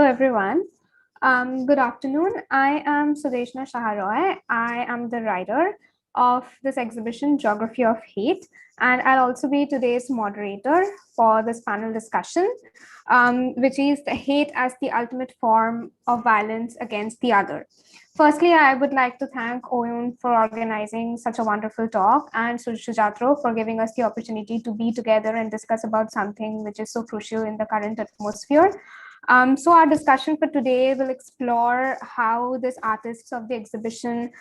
everyone. Good afternoon. I am Sudeshna Shaharoy. I am the writer of this exhibition, Geography of Hate, and I'll also be today's moderator for this panel discussion, which is the hate as the ultimate form of violence against the other. Firstly, I would like to thank Oyun for organizing such a wonderful talk and Sujatro for giving us the opportunity to be together and discuss about something which is so crucial in the current atmosphere. So our discussion for today will explore how this artists of the exhibition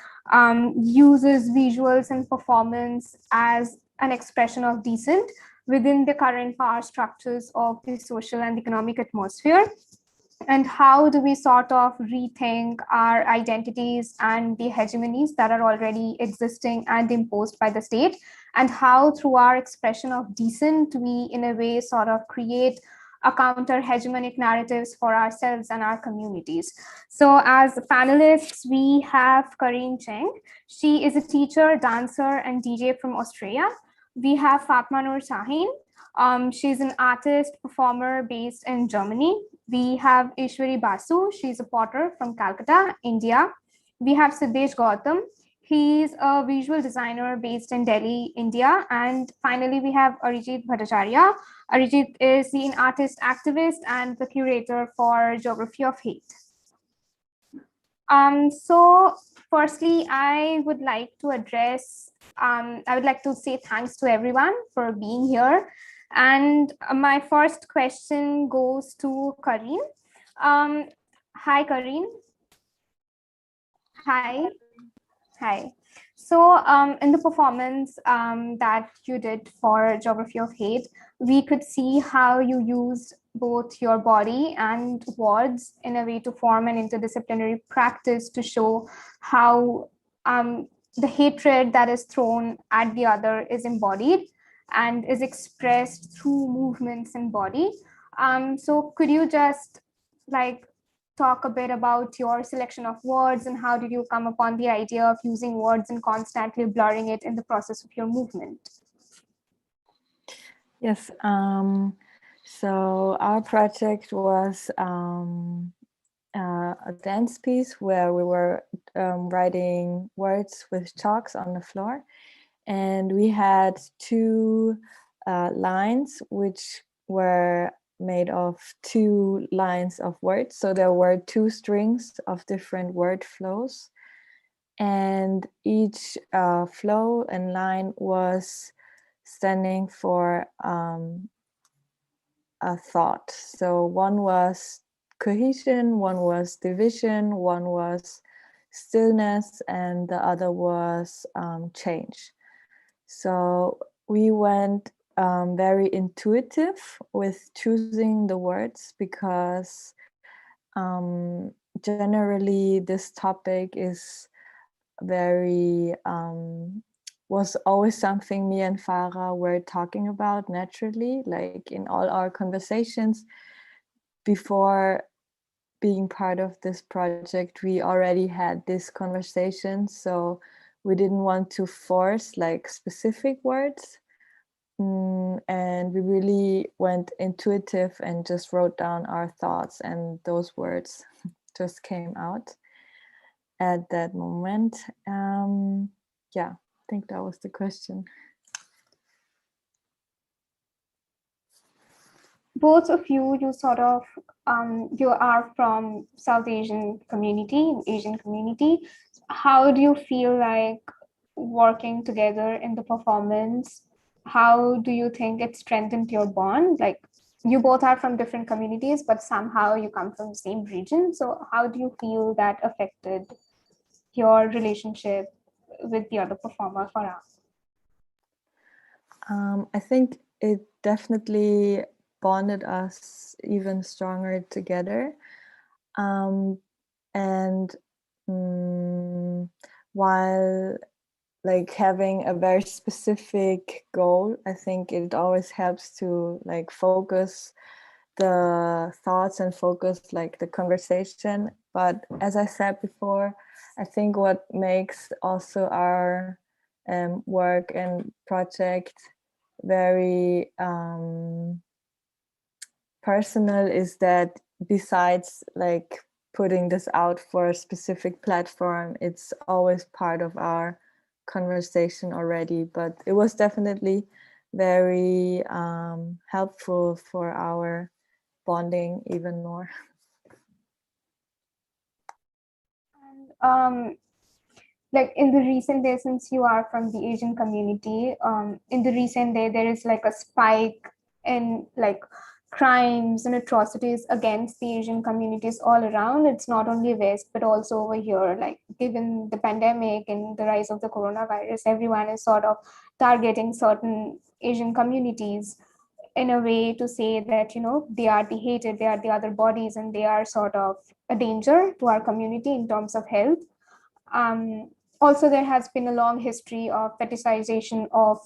uses visuals and performance as an expression of dissent within the current power structures of the social and economic atmosphere. And how do we sort of rethink our identities and the hegemonies that are already existing and imposed by the state? And how through our expression of dissent, we in a way sort of create a counter hegemonic narratives for ourselves and our communities. So as panelists, we have Karine Cheng. She is a teacher, dancer, and DJ from Australia. We have Fatma Noor Sahin. She's an artist, performer based in Germany. We have Ishwari Basu. She's a potter from Calcutta, India. We have Siddesh Gautam. He's a visual designer based in Delhi, India. And finally, we have Arijit Bhattacharya. Arijit is an artist activist and the curator for Geography of Hate. So firstly, I would like to say thanks to everyone for being here. And my first question goes to Karine. Hi, Karine. Hi. Hi. So in the performance that you did for Geography of Hate, we could see how you used both your body and words in a way to form an interdisciplinary practice to show how the hatred that is thrown at the other is embodied and is expressed through movements in body. So could you just talk a bit about your selection of words and how did you come upon the idea of using words and constantly blurring it in the process of your movement? Yes, so our project was a dance piece where we were writing words with chalks on the floor. And we had two lines which were made of two lines of words. So there were two strings of different word flows. And each flow and line was standing for a thought. So one was cohesion, one was division, one was stillness, and the other was change. So we went very intuitive with choosing the words because generally this topic is very was always something me and Farah were talking about naturally, like in all our conversations before being part of this project. We already had this conversation, so we didn't want to force like specific words, and we really went intuitive and just wrote down our thoughts, and those words just came out at that moment. Yeah, I think that was the question. Both of you sort of, you are from South Asian community, Asian community. How do you feel like working together in the performance? How do you think it strengthened your bond? Like you both are from different communities, but somehow you come from the same region. So how do you feel that affected your relationship with the other performer, Farah? I think it definitely bonded us even stronger together. And while like having a very specific goal, I think it always helps to like focus the thoughts and focus like the conversation. But as I said before, I think what makes also our work and project very personal is that besides like putting this out for a specific platform, it's always part of our conversation already. But it was definitely very helpful for our bonding even more. And like in the recent day, since you are from the Asian community, in the recent day there is like a spike in like crimes and atrocities against the Asian communities all around. It's not only West but also over here. Like given the pandemic and the rise of the coronavirus, everyone is sort of targeting certain Asian communities in a way to say that, you know, they are the hated, they are the other bodies, and they are sort of a danger to our community in terms of health. um, Also, there has been a long history of fetishization of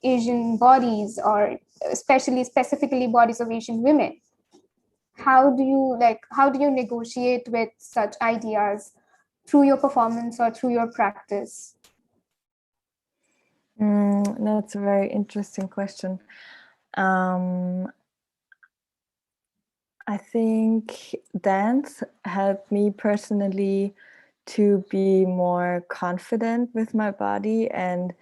Asian bodies, or specifically bodies of Asian women. How do you negotiate with such ideas through your performance or through your practice? That's a very interesting question. I think dance helped me personally to be more confident with my body, and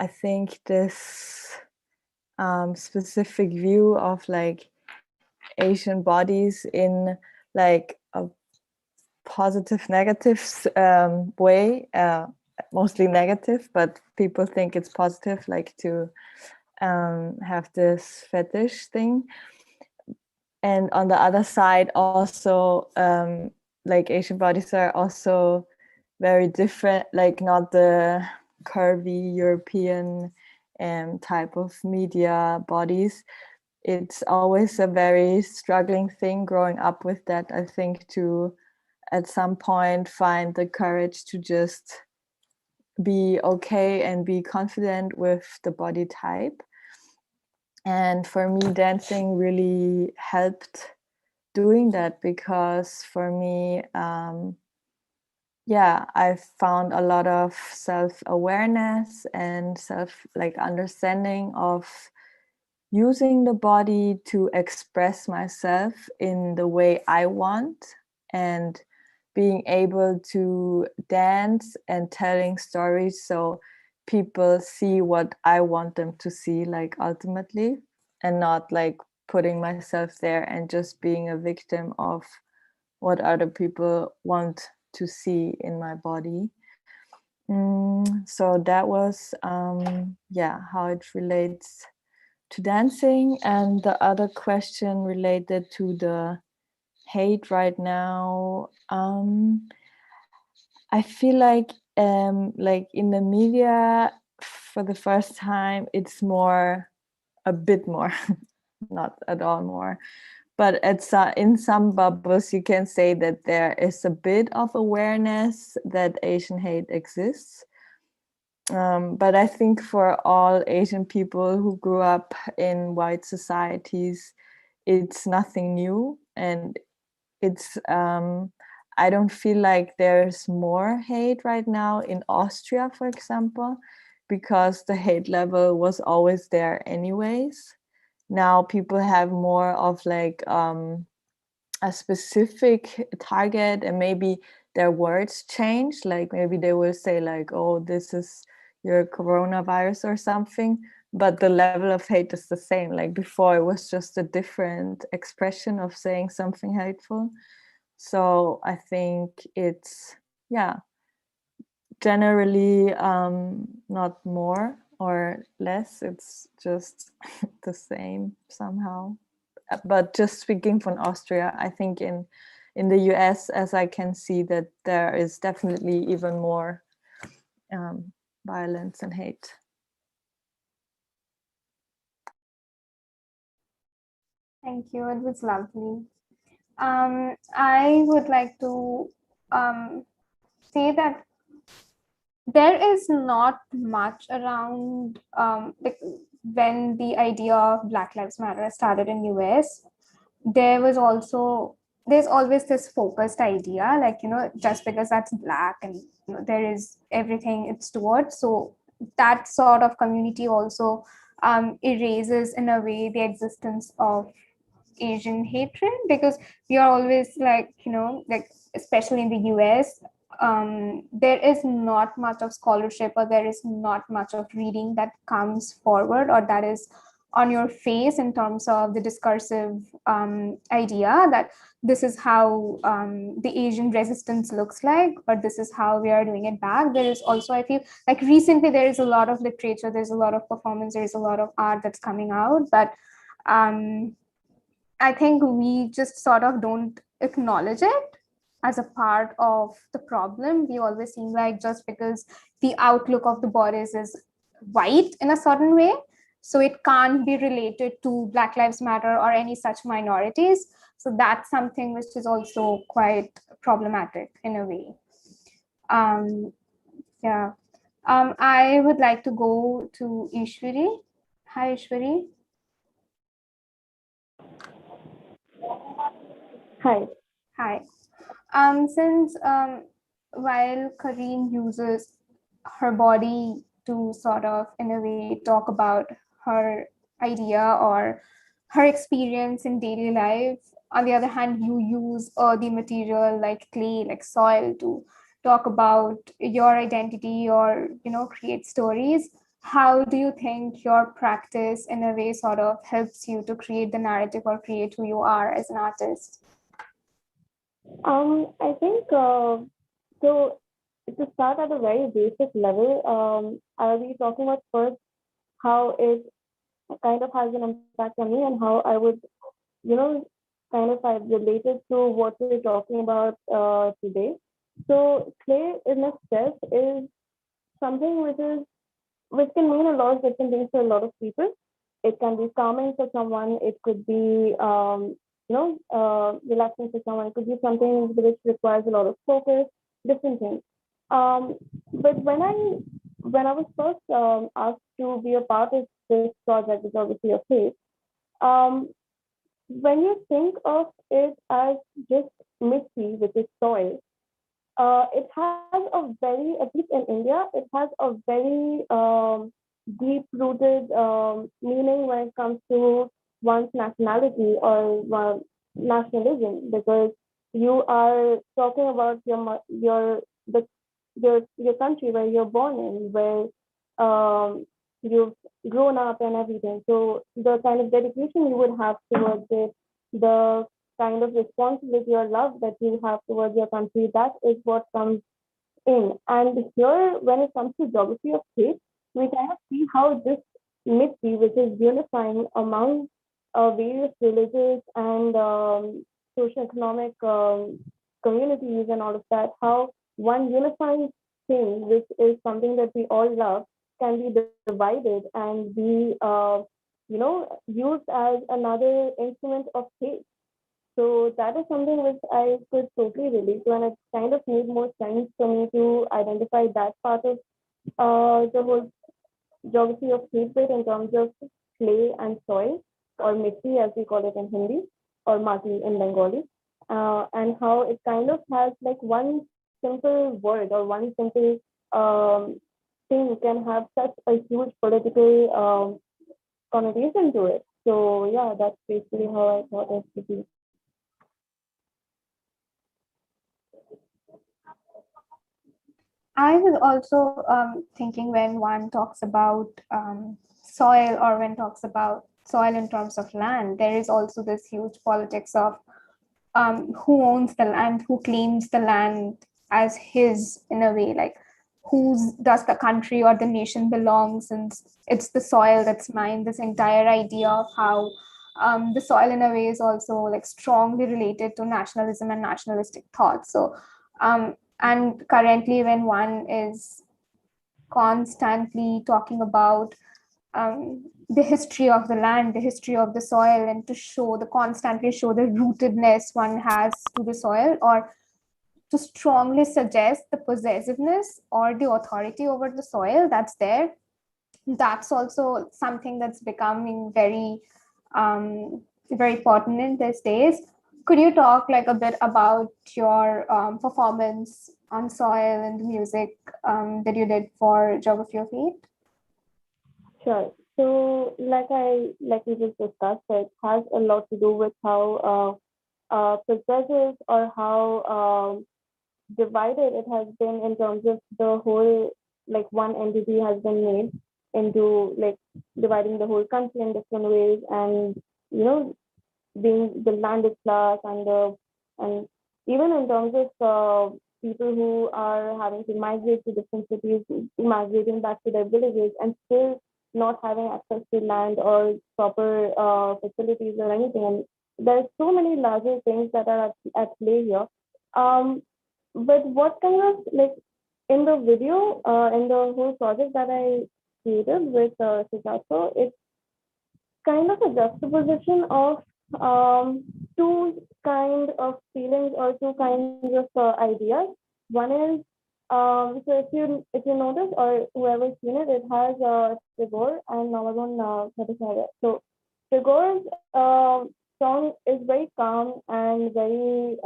I think this specific view of like Asian bodies in like a positive negative way, mostly negative, but people think it's positive, like to have this fetish thing. And on the other side also like Asian bodies are also very different, like not the curvy European type of media bodies. It's always a very struggling thing growing up with that, I think, to at some point find the courage to just be okay and be confident with the body type. And for me, dancing really helped doing that, because for me, yeah, I found a lot of self-awareness and understanding of using the body to express myself in the way I want, and being able to dance and telling stories so people see what I want them to see, like ultimately, and not like putting myself there and just being a victim of what other people want to see in my body. So that was yeah, how it relates to dancing. And the other question related to the hate right now, I feel like in the media for the first time it's more, a bit more, not at all more, but in some bubbles you can say that there is a bit of awareness that Asian hate exists. But I think for all Asian people who grew up in white societies, it's nothing new. And it's I don't feel like there's more hate right now in Austria, for example, because the hate level was always there anyways. Now people have more of like a specific target, and maybe their words change. Like maybe they will say like, oh, this is your coronavirus or something, but the level of hate is the same. Like before it was just a different expression of saying something hateful. So I think it's, yeah, generally not more or less, it's just the same somehow. But just speaking from Austria, I think in the US, as I can see, that there is definitely even more violence and hate. Thank you. It was lovely. I would like to say that there is not much around like when the idea of Black Lives Matter started in US. There was also there's always this focused idea, like, you know, just because that's black, and you know, there is everything it's towards. So that sort of community also erases in a way the existence of Asian hatred, because we are always like, like especially in the US, there is not much of scholarship, or there is not much of reading that comes forward, or that is on your face in terms of the discursive idea that this is how the Asian resistance looks like, or this is how we are doing it back. There is also, I feel like recently there is a lot of literature, there's a lot of performance, there's a lot of art that's coming out, but I think we just sort of don't acknowledge it as a part of the problem. We always seem like just because the outlook of the bodies is white in a certain way, so it can't be related to Black Lives Matter or any such minorities. So that's something which is also quite problematic in a way. Um, yeah. I would like to go to Ishwari. Hi, Ishwari. Hi. Hi. Since while Kareen uses her body to sort of, in a way, talk about her idea or her experience in daily life, on the other hand, you use earthy material like clay, like soil, to talk about your identity or, create stories. How do you think your practice, in a way, sort of helps you to create the narrative or create who you are as an artist? I think so. To start at a very basic level, I'll be talking about first how it kind of has an impact on me and how I would, you know, kind of I related to what we're talking about today. So clay in itself is something which can mean a lot of different things to a lot of people. It can be calming for someone. It could be, relaxing for someone. It could be something which requires a lot of focus, different things. Um, but when I was first asked to be a part of this project, which obviously a faith, um, when you think of it as just mitti, which is soil, it has a very, at least in India, it has a very deep rooted meaning when it comes to one's nationality or nationalism, because you are talking about your country where you're born in, where you've grown up and everything. So the kind of dedication you would have towards it, the kind of responsibility or love that you have towards your country, that is what comes in. And here, when it comes to geography of state, we kind of see how this mythology, which is unifying among various villages and socioeconomic communities and all of that, how one unifying thing, which is something that we all love, can be divided and be, used as another instrument of hate. So that is something which I could totally relate to, and it kind of made more sense for me to identify that part of the whole geography of hate bit in terms of clay and soil, or mitti as we call it in Hindi, or mati in Bengali, and how it kind of has like one simple word or one simple um, thing can have such a huge political connotation to it. So yeah, that's basically how I thought it would be. I was also thinking, when one talks about soil, or when talks about soil in terms of land, there is also this huge politics of who owns the land, who claims the land as his, in a way, like whose does the country or the nation belong, since it's the soil that's mine. This entire idea of how the soil, in a way, is also like strongly related to nationalism and nationalistic thoughts. So and currently, when one is constantly talking about the history of the land, the history of the soil, and to constantly show the rootedness one has to the soil, or to strongly suggest the possessiveness or the authority over the soil that's there, that's also something that's becoming very pertinent these days. Could you talk like a bit about your performance on soil and the music that you did for Geography of Hate? Sure. So, like we just discussed, it has a lot to do with how possesses or how divided it has been in terms of the whole, like one entity has been made into like dividing the whole country in different ways, and you know being the landed class and even in terms of people who are having to migrate to different cities, migrating back to their villages and still not having access to land or proper facilities or anything. And there's so many larger things that are at play here. Um, but what kind of like in the video, in the whole project that I created with Sujatro, it's kind of a juxtaposition of two kind of feelings or two kinds of ideas. One is so if you notice or whoever's seen it, it has Tagore and Navagun Bhattacharya. So Tagore's song is very calm and very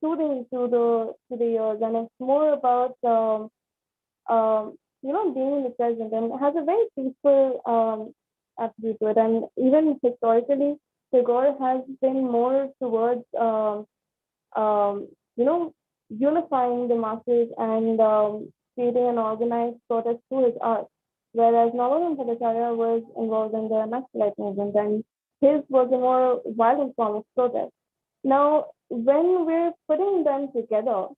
soothing to the ears, and it's more about being in the present, and it has a very peaceful attribute to it. And even historically, Tagore has been more towards, you know, unifying the masses and creating an organized protest through his art. Whereas Navagram Bhattacharya was involved in the Naxalite movement, and his was a more violent form of protest. Now, when we're putting them together,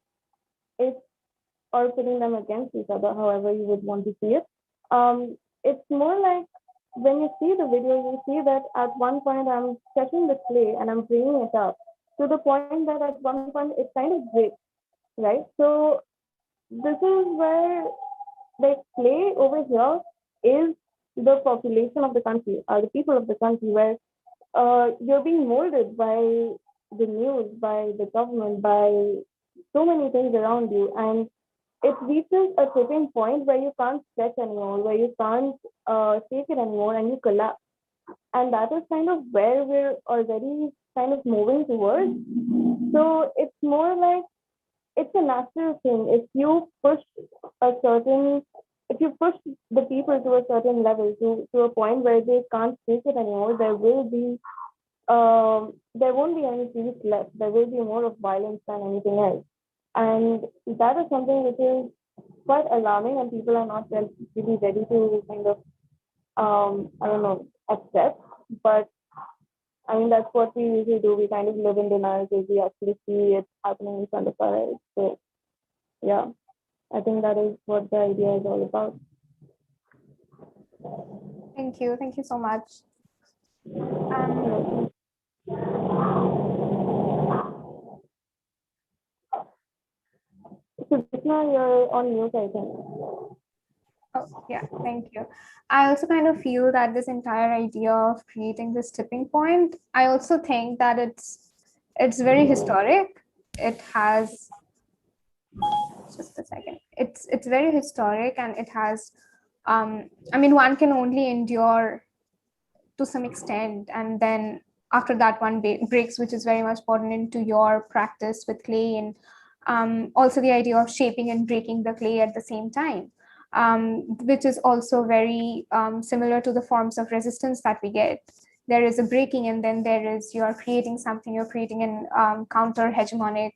it's or putting them against each other, however you would want to see it. It's more like when you see the video, you see that at one point I'm touching the clay and I'm bringing it up to the point that at one point it kind of breaks, right? So this is where the clay over here is the population of the country, or the people of the country, where you're being molded by the news, by the government, by so many things around you, and it reaches a tipping point where you can't stretch anymore, where you can't take it anymore, and you collapse. And that is kind of where we're already kind of moving towards. So it's more like it's a natural thing. A certain, if you push the people to a certain level, to a point where they can't take it anymore, there won't be any peace left. There will be more of violence than anything else. And that is something which is quite alarming, and people are not really ready to kind of, I don't know, accept. But I mean, that's what we usually do. We kind of live in denial because we actually see it happening in front of our eyes. So, yeah, I think that is what the idea is all about. Thank you. Thank you so much. So, Krishna, you're on mute, I think. Oh, yeah, thank you. I also kind of feel that this entire idea of creating this tipping point, I also think that it's very historic. It has just a second. It's very historic, and it has I mean, one can only endure to some extent, and then after that one breaks, which is very much important into your practice with clay, and also the idea of shaping and breaking the clay at the same time, which is also very similar to the forms of resistance that we get. There is a breaking, and then there is you're creating something, you're creating an counter hegemonic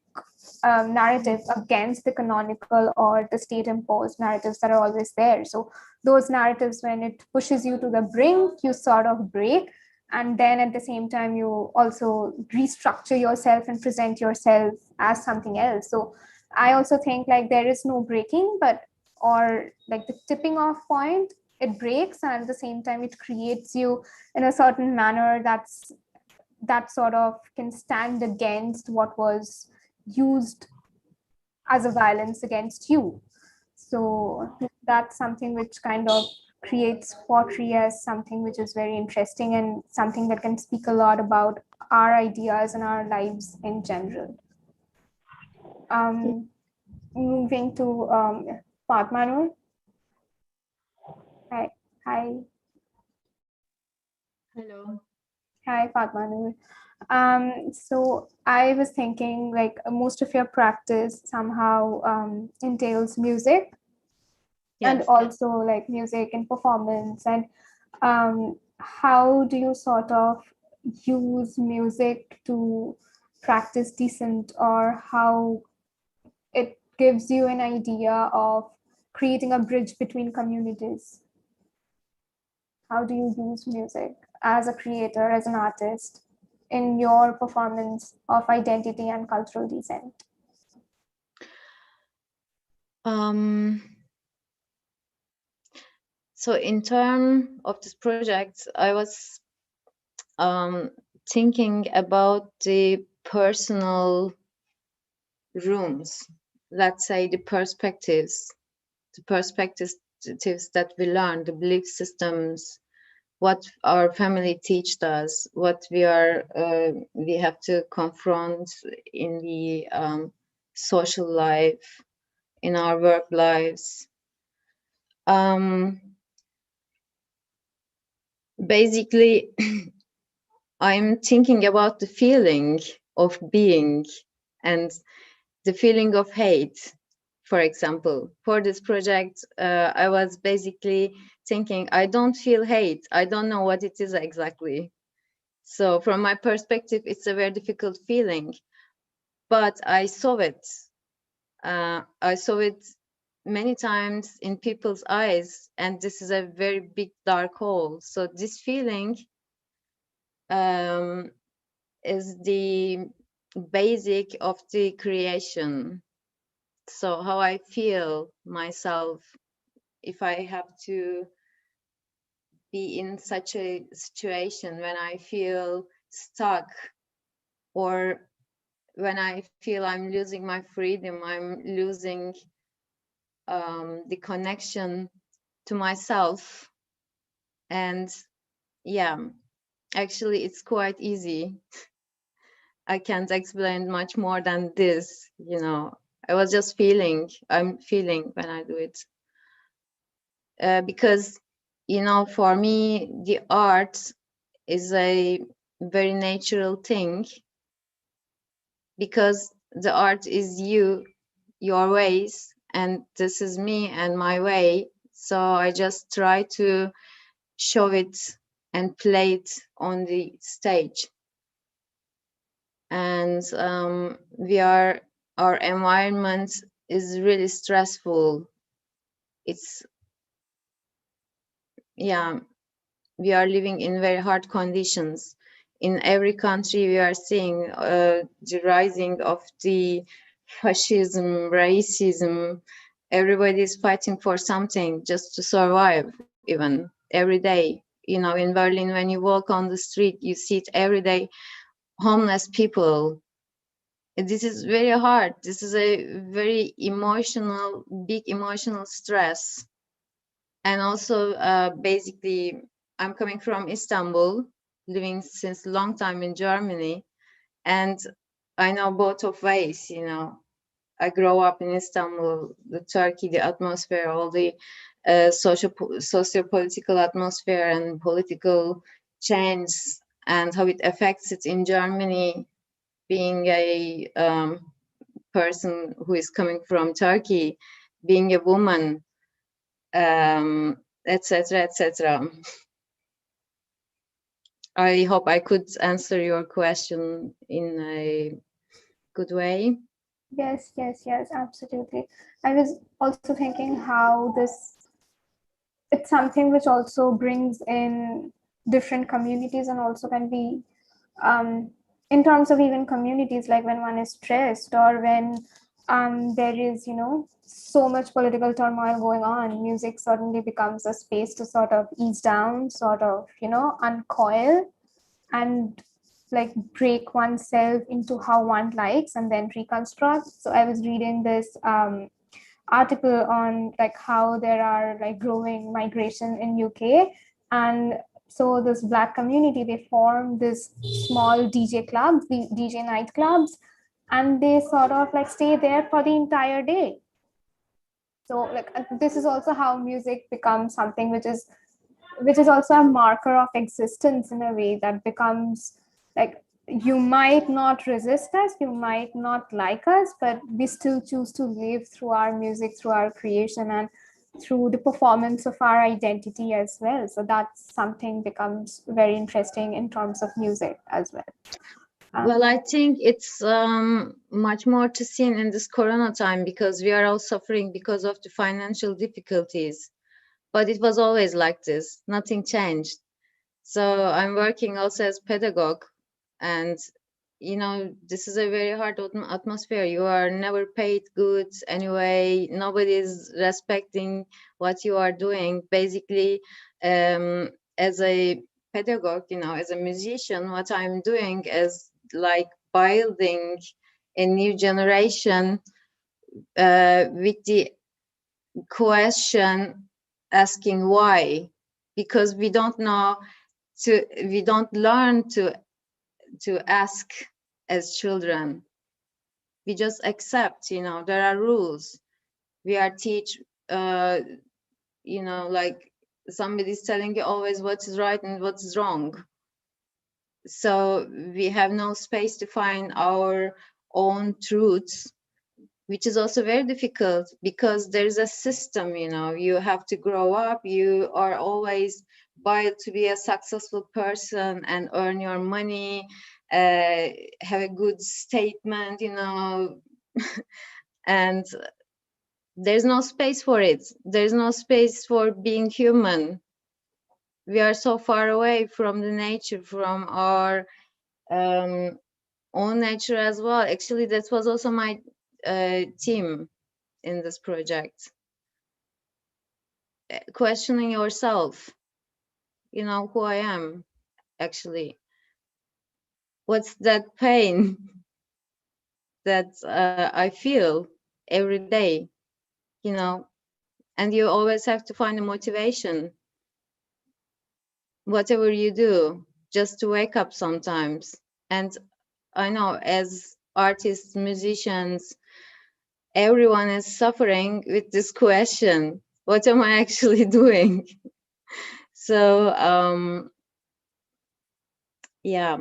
narrative against the canonical or the state imposed narratives that are always there. So those narratives, when it pushes you to the brink, you sort of break, and then at the same time you also restructure yourself and present yourself as something else. So I also think like there is no breaking, but or like the tipping off point, it breaks, and at the same time it creates you in a certain manner that sort of can stand against what was used as a violence against you. So that's something which kind of creates poetry as something which is very interesting and something that can speak a lot about our ideas and our lives in general. Moving to Fatma Noor. Hi. Hi. Hello. Hi, Fatma Noor. So I was thinking like most of your practice somehow entails music. and Yes. also like music and performance, and how do you sort of use music to practice dissent, or how it gives you an idea of creating a bridge between communities? How do you use music as a creator, as an artist, in your performance of identity and cultural dissent? So in terms of this project, I was thinking about the personal rooms, let's say the perspectives that we learn, the belief systems, what our family teached us, what we have to confront in the social life, in our work lives. Basically, I'm thinking about the feeling of being and the feeling of hate. For example, for this project, I was basically thinking, I don't feel hate. I don't know what it is exactly. So from my perspective, it's a very difficult feeling, but I saw it. I saw it many times in people's eyes, and this is a very big dark hole. So this feeling is the basic of the creation. So how I feel myself if I have to be in such a situation when I feel stuck, or when I feel I'm losing my freedom, I'm losing the connection to myself. And yeah, actually it's quite easy. I can't explain much more than this, you know. I was just feeling, I'm feeling when I do it. Because, you know, for me, the art is a very natural thing, because the art is you, your ways, and this is me and my way. So I just try to show it and play it on the stage. And our environment is really stressful. It's, yeah, we are living in very hard conditions. In every country, we are seeing the rising of the fascism, racism. Everybody is fighting for something just to survive, even every day. You know, in Berlin, when you walk on the street, you see it every day, homeless people. This is very hard. This is a very emotional, big emotional stress. And also, basically, I'm coming from Istanbul, living since a long time in Germany, and I know both of ways. You know, I grow up in Istanbul, the Turkey, the atmosphere, all the socio-political atmosphere and political change, and how it affects it in Germany. Being a person who is coming from Turkey, being a woman, etc., etc. I hope I could answer your question in a good way. Yes, yes, yes, absolutely. I was also thinking how this, it's something which also brings in different communities, and also can be in terms of even communities, like when one is stressed, or when there is, you know, so much political turmoil going on, music suddenly becomes a space to sort of ease down, sort of, you know, uncoil, and like break oneself into how one likes and then reconstruct. So I was reading this article on like how there are like growing migration in UK, and so this black community, they form this small DJ clubs, the DJ nightclubs, and they sort of like stay there for the entire day. So like this is also how music becomes something which is also a marker of existence, in a way that becomes like, you might not resist us, you might not like us, but we still choose to live through our music, through our creation. And through the performance of our identity as well. So that's something becomes very interesting in terms of music as well. Well, I think it's much more to see in this Corona time, because we are all suffering because of the financial difficulties. But it was always like this. Nothing changed. So I'm working also as pedagogue, and you know, this is a very hard atmosphere. You are never paid good anyway. Nobody's respecting what you are doing. Basically, as a pedagogue, you know, as a musician, what I'm doing is like building a new generation with the question asking why, because we don't know we don't learn to ask as children. We just accept, you know, there are rules. We are teach, you know, like somebody's telling you always what is right and what is wrong. So we have no space to find our own truths, which is also very difficult because there's a system, you know, you have to grow up, you are always built to be a successful person and earn your money, have a good statement, you know, and there's no space for it. There's no space for being human. We are so far away from the nature, from our own nature as well. Actually, that was also my theme in this project. Questioning yourself, you know, who I am, actually. What's that pain that I feel every day, you know, and you always have to find a motivation, whatever you do, just to wake up sometimes. And I know as artists, musicians, everyone is suffering with this question, what am I actually doing? So, yeah,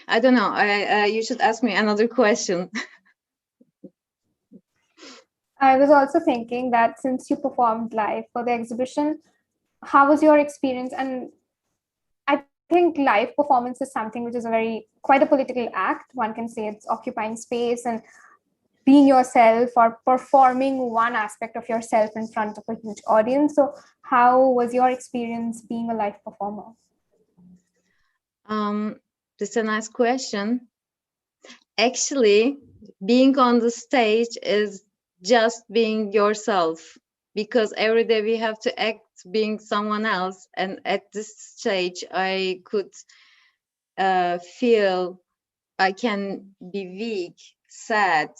I don't know. You should ask me another question. I was also thinking that since you performed live for the exhibition, how was your experience? And I think live performance is something which is quite a political act. One can say it's occupying space and being yourself or performing one aspect of yourself in front of a huge audience. So how was your experience being a live performer? This is a nice question. Actually, being on the stage is just being yourself, because every day we have to act being someone else. And at this stage, I could feel I can be weak, sad,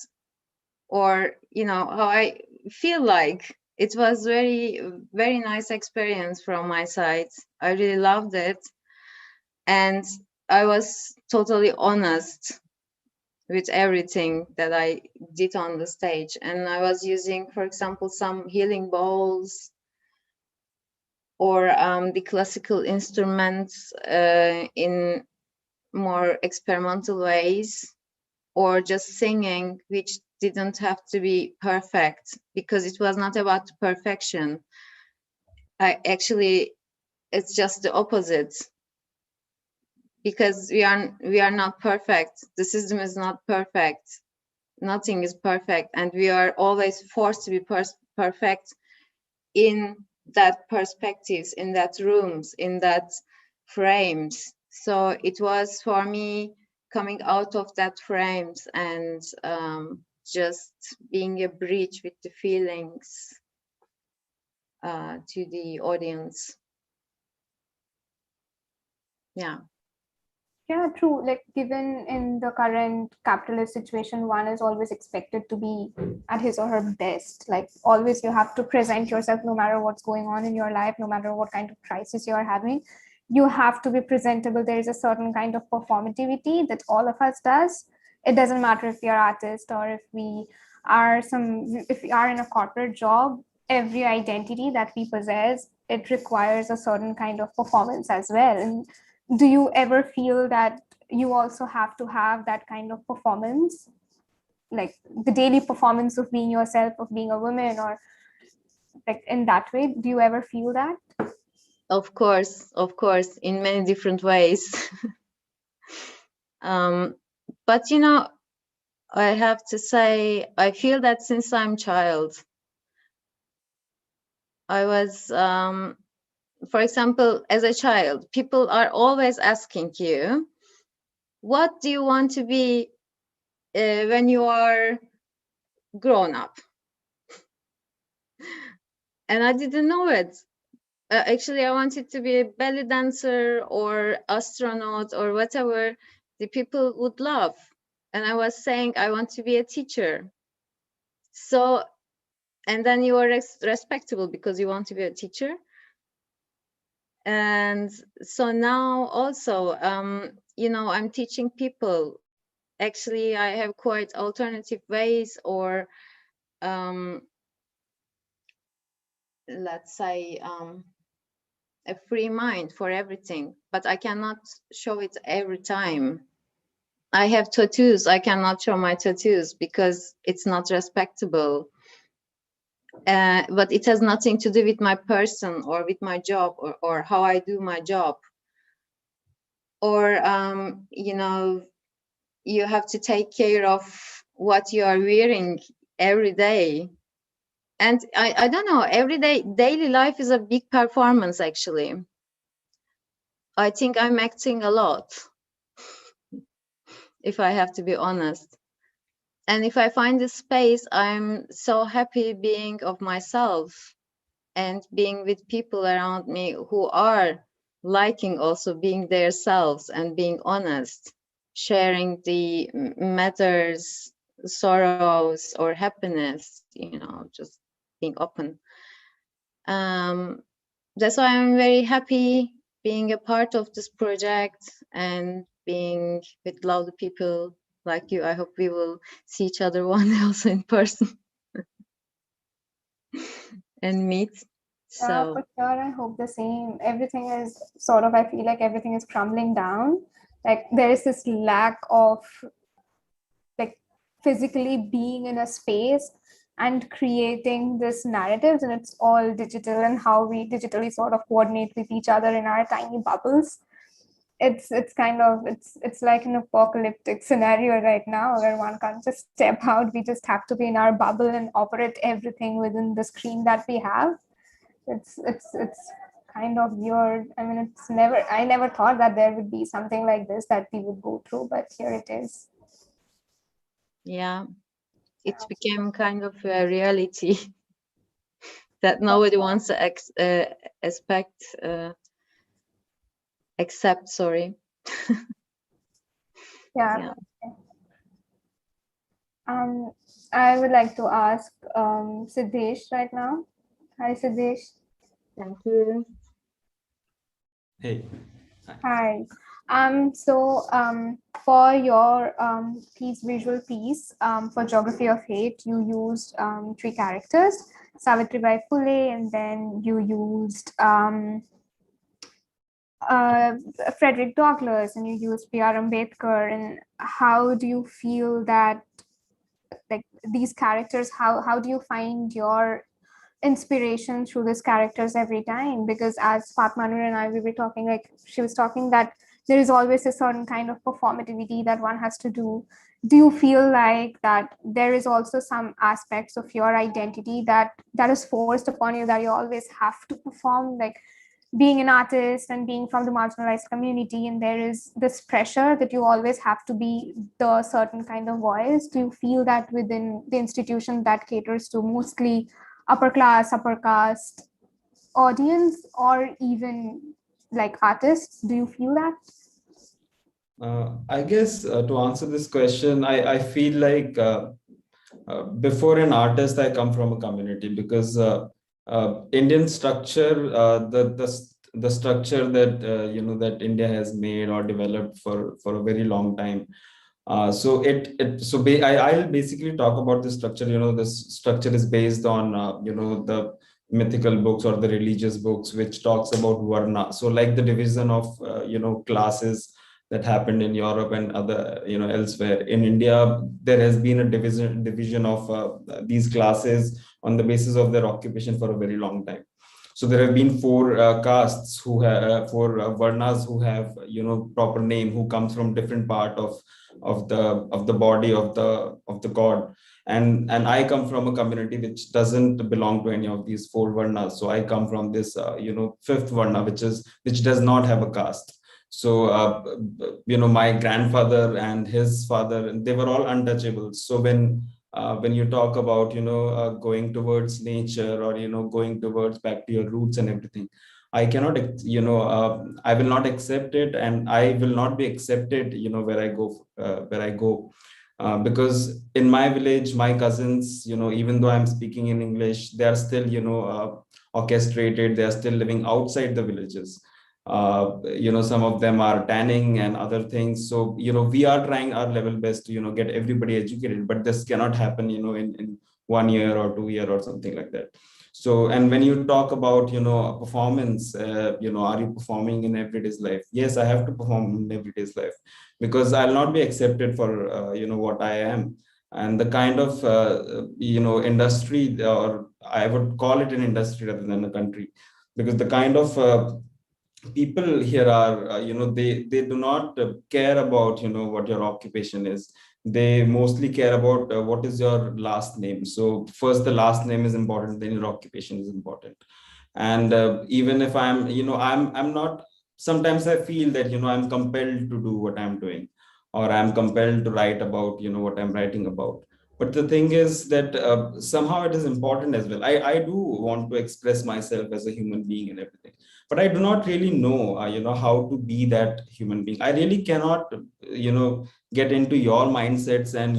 or, you know, how I feel like. It was very nice experience from my side. I really loved it. And I was totally honest with everything that I did on the stage. And I was using, for example, some healing bowls or the classical instruments in more experimental ways, or just singing, which didn't have to be perfect, because it was not about perfection. It's just the opposite, because we are not perfect. The system is not perfect. Nothing is perfect, and we are always forced to be perfect in that perspectives, in that rooms, in that frames. So it was for me coming out of that frames and just being a bridge with the feelings to the audience. Yeah, true. Like, given in the current capitalist situation, one is always expected to be at his or her best. Like, always you have to present yourself no matter what's going on in your life, no matter what kind of crisis you're having. You have to be presentable. There is a certain kind of performativity that all of us does. It doesn't matter if we are artists or if we are in a corporate job, every identity that we possess, it requires a certain kind of performance as well. And do you ever feel that you also have to have that kind of performance, like the daily performance of being yourself, of being a woman, or like in that way? Do you ever feel that? Of course, in many different ways. But you know, I have to say, I feel that since I'm child, I was, for example, as a child, people are always asking you, what do you want to be when you are grown up? And I didn't know it. Actually, I wanted to be a belly dancer or astronaut or whatever the people would love. And I was saying, I want to be a teacher. So, and then you are respectable because you want to be a teacher. And so now also, you know, I'm teaching people. Actually, I have quite alternative ways, or let's say, a free mind for everything, but I cannot show it every time. I have tattoos. I cannot show my tattoos because it's not respectable. But it has nothing to do with my person or with my job, or how I do my job. Or, you know, you have to take care of what you are wearing every day. And I don't know, daily life is a big performance, actually. I think I'm acting a lot, if I have to be honest. And if I find this space, I'm so happy being of myself and being with people around me who are liking also being their selves and being honest, sharing the matters, sorrows, or happiness, you know, just being open. That's why I'm very happy being a part of this project and being with lovely people like you. I hope we will see each other one day also in person and meet. Yeah, So for sure. I hope the same. Everything is sort of, I feel like everything is crumbling down. Like there is this lack of like physically being in a space and creating this narratives, and it's all digital, and how we digitally sort of coordinate with each other in our tiny bubbles. It's kind of it's like an apocalyptic scenario right now where one can't just step out. We just have to be in our bubble and operate everything within the screen that we have. It's kind of weird. I mean, I never thought that there would be something like this that we would go through, but here it is. yeah, it became kind of a reality that nobody wants to accept, sorry. Yeah. Yeah. I would like to ask Siddesh right now. Hi, Siddesh. Thank you. Hey. Hi. For your visual piece, for Geography of Hate, you used three characters, Savitribai Phule, and then you used uh, Frederick Douglass, and you used P.R. Ambedkar. And how do you feel that, like, these characters, how do you find your inspiration through these characters every time? Because as Fatma Noor and I, we were talking, like she was talking, that there is always a certain kind of performativity that one has to do. Do you feel like that there is also some aspects of your identity that is forced upon you, that you always have to perform, like being an artist and being from the marginalized community, and there is this pressure that you always have to be the certain kind of voice? Do you feel that within the institution that caters to mostly upper class, upper caste audience, or even like artists? Do you feel that? I guess to answer this question, I feel like before an artist, I come from a community, because Indian structure, the structure that that India has made or developed for a very long time. I'll basically talk about the structure. This structure is based on the mythical books or the religious books, which talks about varna. So like the division of classes that happened in Europe and other, elsewhere. In India, there has been a division of these classes on the basis of their occupation for a very long time. So there have been four castes who have four varnas who have proper name, who comes from different part of the body of the god. And I come from a community which doesn't belong to any of these four varnas. So I come from this fifth varna, which does not have a caste. So my grandfather and his father, they were all untouchables. So when you talk about going towards nature, or going towards back to your roots and everything, I cannot I will not accept it, and I will not be accepted where I go. Because in my village, my cousins, even though I'm speaking in English, they are still orchestrated, they are still living outside the villages. Some of them are tanning and other things. So we are trying our level best to get everybody educated, but this cannot happen in 1 year or 2 year or something like that. So, and when you talk about a performance, are you performing in everyday's life? Yes, I have to perform in everyday's life, because I'll not be accepted for what I am. And the kind of industry, or I would call it an industry rather than a country, because the kind of people here are they do not care about what your occupation is. They mostly care about what is your last name. So first the last name is important, then your occupation is important. And even if I'm not, sometimes I feel that I'm compelled to do what I'm doing, or I'm compelled to write about what I'm writing about. But the thing is that somehow it is important as well. I do want to express myself as a human being and everything, but I do not really know how to be that human being. I really cannot get into your mindsets and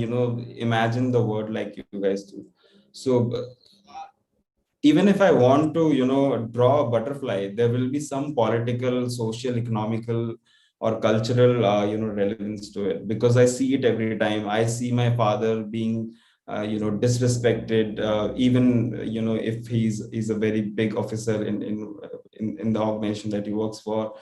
imagine the world like you guys do. So even if I want to draw a butterfly, there will be some political, social, economical, or cultural relevance to it, because I see it every time. I see my father being disrespected, even if he's a very big officer in the organization that he works for.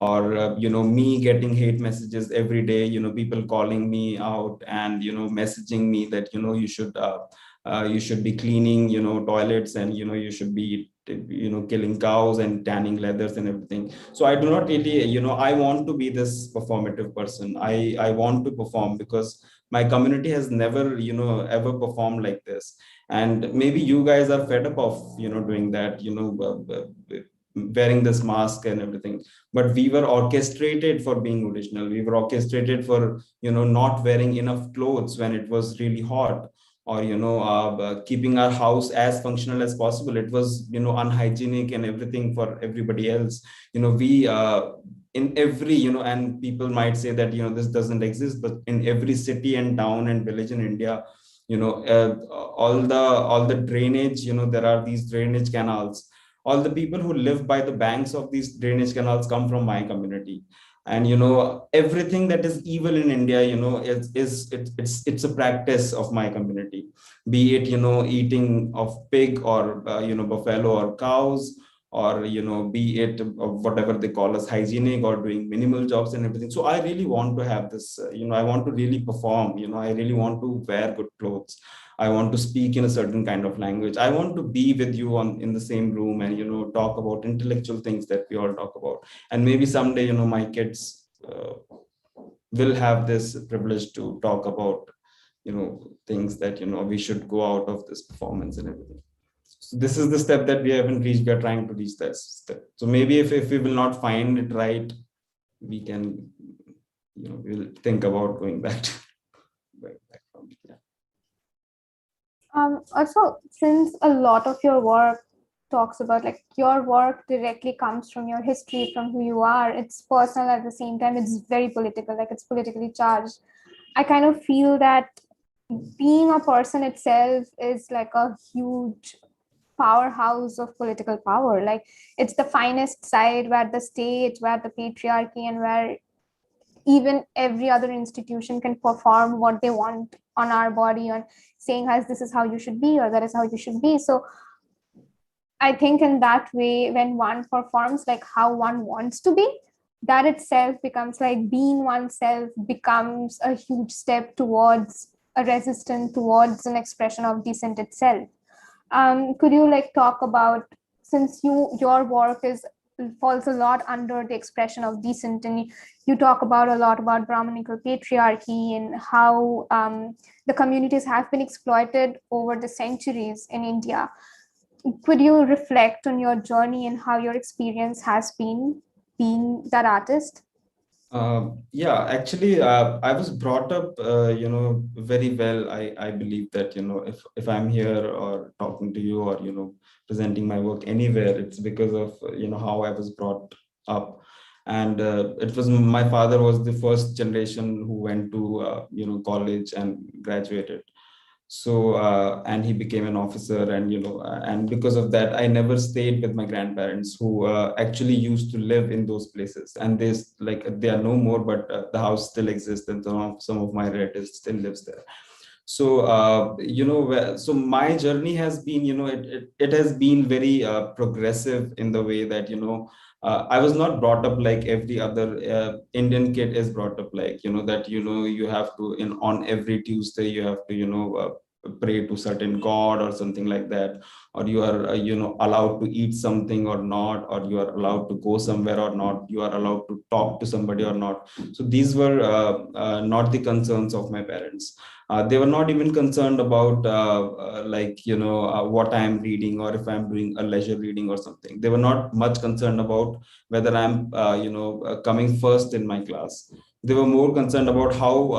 Or me getting hate messages every day, people calling me out and messaging me that you should be cleaning toilets, and you should be killing cows and tanning leathers and everything. So I do not really I want to be this performative person. I want to perform because my community has never ever performed like this. And maybe you guys are fed up of doing that, wearing this mask and everything. But we were orchestrated for being original. We were orchestrated for not wearing enough clothes when it was really hot, or keeping our house as functional as possible. It was unhygienic and everything for everybody else. We in every and people might say that this doesn't exist, but in every city and town and village in India, all the drainage, there are these drainage canals. All the people who live by the banks of these drainage canals come from my community. And everything that is evil in India, it's a practice of my community. Be it eating of pig, or buffalo or cows, or be it whatever they call as hygienic, or doing minimal jobs and everything. So I really want to have this, I want to really perform, I really want to wear good clothes. I want to speak in a certain kind of language. I want to be with you in the same room and talk about intellectual things that we all talk about. And maybe someday my kids will have this privilege to talk about things that we should go out of this performance and everything. So this is the step that we haven't reached. We are trying to reach that step. So maybe if we will not find it right, we can we'll think about going back to going back from it. Yeah. Also, since a lot of your work talks about, like, your work directly comes from your history, from who you are, it's personal at the same time, it's very political, like it's politically charged. I kind of feel that being a person itself is like a huge powerhouse of political power. Like, it's the finest side where the state, where the patriarchy, and where even every other institution can perform what they want on our body, on saying us this is how you should be, or that is how you should be. So I think in that way, when one performs like how one wants to be, that itself becomes like being oneself becomes a huge step towards a resistance, towards an expression of dissent itself. Could you like talk about, since your work is falls a lot under the expression of dissent, and you talk about a lot about Brahminical patriarchy and how the communities have been exploited over the centuries in India. Could you reflect on your journey and how your experience has been being that artist? Yeah, actually, I was brought up, very well. I believe that, if I'm here or talking to you or, presenting my work anywhere, it's because of, how I was brought up. And it was my father was the first generation who went to, college and graduated. So and he became an officer, and and because of that I never stayed with my grandparents, who actually used to live in those places, and there's like they are no more, but the house still exists, and some of my relatives still lives there. So so my journey has been, it has been very progressive in the way that, I was not brought up like every other Indian kid is brought up, like, that, you have to, on every Tuesday you have to, pray to certain god or something like that, or you are, allowed to eat something or not, or you are allowed to go somewhere or not, you are allowed to talk to somebody or not. So these were not the concerns of my parents. They were not even concerned about like, what I am reading, or if I'm doing a leisure reading or something. They were not much concerned about whether I'm coming first in my class. They were more concerned about how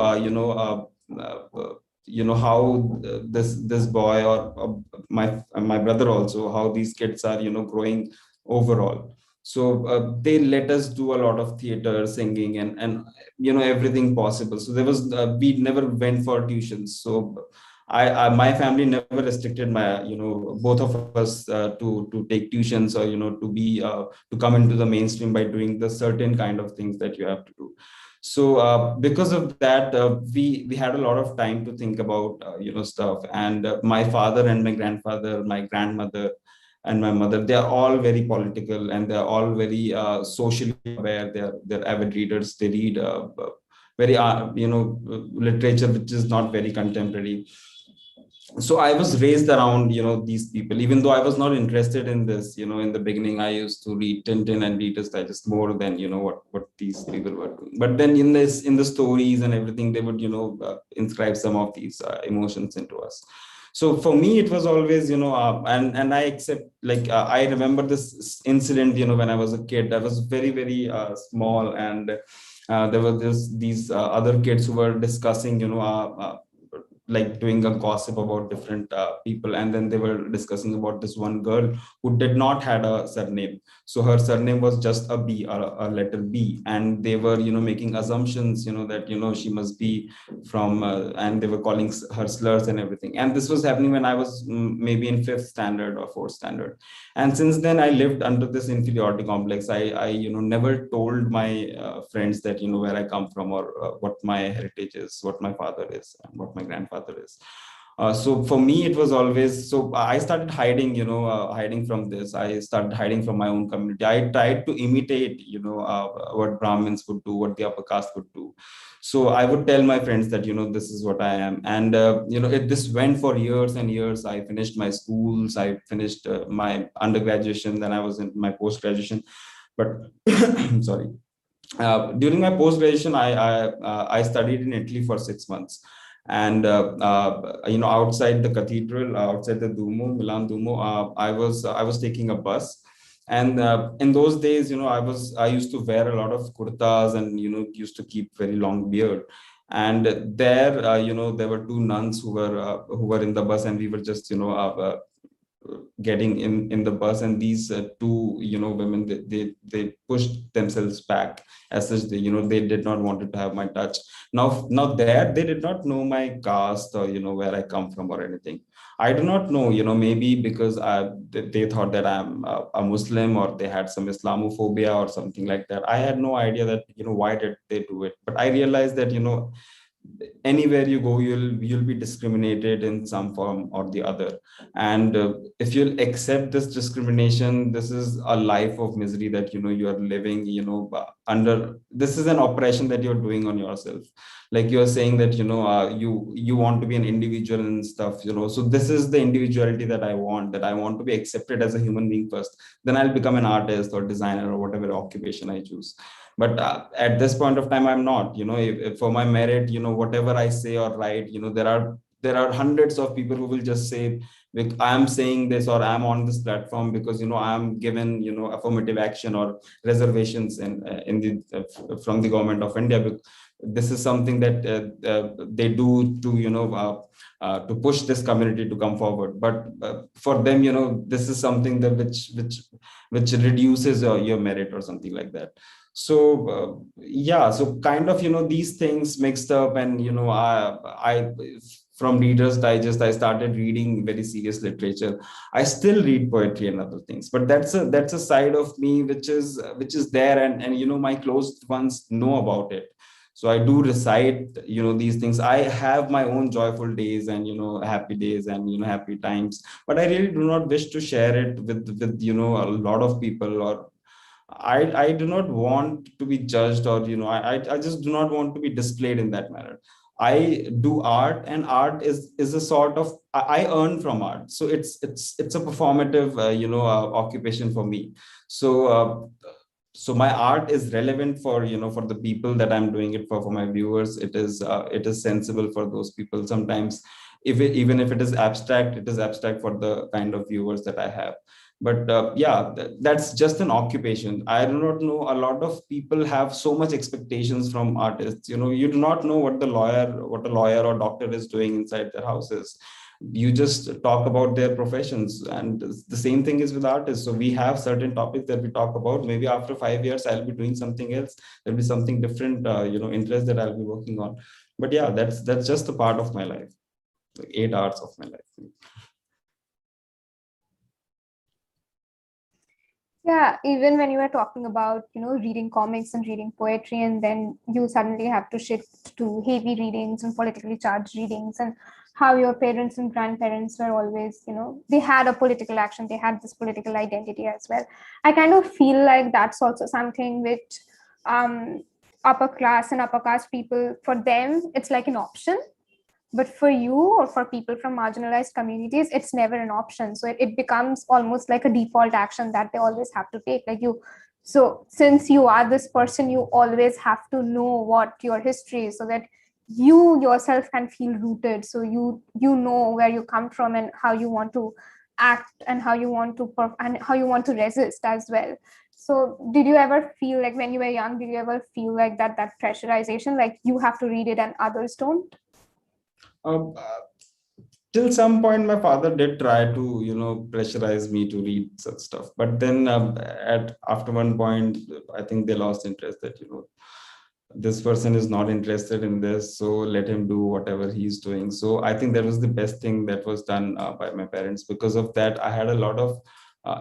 how this boy, or my brother also, how these kids are, growing overall. So they let us do a lot of theater, singing, and everything possible. So there was we never went for tuitions. So my family never restricted my, both of us to take tuitions, or to be to come into the mainstream by doing the certain kind of things that you have to do. So because of that, we had a lot of time to think about stuff. And my father and my grandfather, my grandmother and my mother, they are all very political, and they're all very socially aware. They're avid readers. They read very literature which is not very contemporary. So I was raised around, these people, even though I was not interested in this. In the beginning I used to read Tintin and Reader's Digest more than, what these people were doing. But then in the stories and everything, they would, inscribe some of these emotions into us. So for me it was always, and I accept, like, I remember this incident, when I was a kid. I was very, very small, and there were these other kids who were discussing, like doing a gossip about different people. And then they were discussing about this one girl who did not had a surname. So her surname was just a B, or a letter B. And they were, making assumptions, that, she must be from, and they were calling her slurs and everything. And this was happening when I was maybe in fifth standard or fourth standard. And since then I lived under this inferiority complex. I never told my friends that, where I come from, or what my heritage is, what my father is, and what my grandfather is. So for me it was always, so I started hiding, hiding from this. I started hiding from my own community. I tried to imitate, what Brahmins would do, what the upper caste would do. So I would tell my friends that, this is what I am. And this went for years and years. I finished my schools, I finished my undergraduation, then I was in my post graduation. But sorry, during my post graduation, I studied in Italy for 6 months. And outside the cathedral, outside the Duomo, Milan Duomo, I was taking a bus. And in those days, I used to wear a lot of kurtas, and used to keep very long beard. And there, there were two nuns who were in the bus, and we were just, getting in the bus. And these two, women, they pushed themselves back, as such. They did not wanted to have my touch. Now there, they did not know my caste, or where I come from or anything. I do not know, maybe because they thought that I'm a Muslim, or they had some Islamophobia or something like that. I had no idea that, why did they do it. But I realized that, anywhere you go, you'll be discriminated in some form or the other. And if you'll accept this discrimination, this is a life of misery that you are living, under. This is an oppression that you're doing on yourself. Like you're saying that you want to be an individual and stuff. So this is the individuality that I want, that I want to be accepted as a human being first. Then I'll become an artist or designer or whatever occupation I choose. But at this point of time, I'm not. If for my merit, whatever I say or write, there are hundreds of people who will just say, I'm saying this or I'm on this platform because I'm given affirmative action or reservations in the from the government of India. This is something that they do to to push this community to come forward. But for them, this is something that which reduces your merit or something like that. So yeah, so kind of these things mixed up. And I from Reader's Digest, I started reading very serious literature. I still read poetry and other things, but that's a side of me which is there, and my closed ones know about it. So I do recite these things. I have my own joyful days and happy days and happy times, but I really do not wish to share it with a lot of people. Or I do not want to be judged, or I just do not want to be displayed in that manner. I do art, and art is a sort of, I earn from art, so it's a performative occupation for me. So so my art is relevant for for the people that I'm doing it for my viewers. It is sensible for those people. Sometimes even if it is abstract, it is abstract for the kind of viewers that I have. But yeah, that's just an occupation. I do not know, a lot of people have so much expectations from artists. You do not know what a lawyer or doctor is doing inside their houses. You just talk about their professions, and the same thing is with artists. So we have certain topics that we talk about. Maybe after 5 years I'll be doing something else. There'll be something different, interest that I'll be working on. But yeah, that's just a part of my life, like 8 hours of my life. Yeah, even when you were talking about, reading comics and reading poetry, and then you suddenly have to shift to heavy readings and politically charged readings, and how your parents and grandparents were always, they had a political action, they had this political identity as well. I kind of feel like that's also something which upper class and upper caste people, for them, it's like an option. But for you or for people from marginalized communities, it's never an option. So it becomes almost like a default action that they always have to take. Like you, so since you are this person, you always have to know what your history is, so that you yourself can feel rooted. So you know where you come from and how you want to act, and how you want to and how you want to resist as well. So did you ever feel like, when you were young, did you ever feel like that pressurization, like you have to read it and others don't? Um, uh, till some point, my father did try to, pressurize me to read such stuff. But then, at after one point, I think they lost interest. That this person is not interested in this, so let him do whatever he's doing. So I think that was the best thing that was done by my parents. Because of that, I had a lot of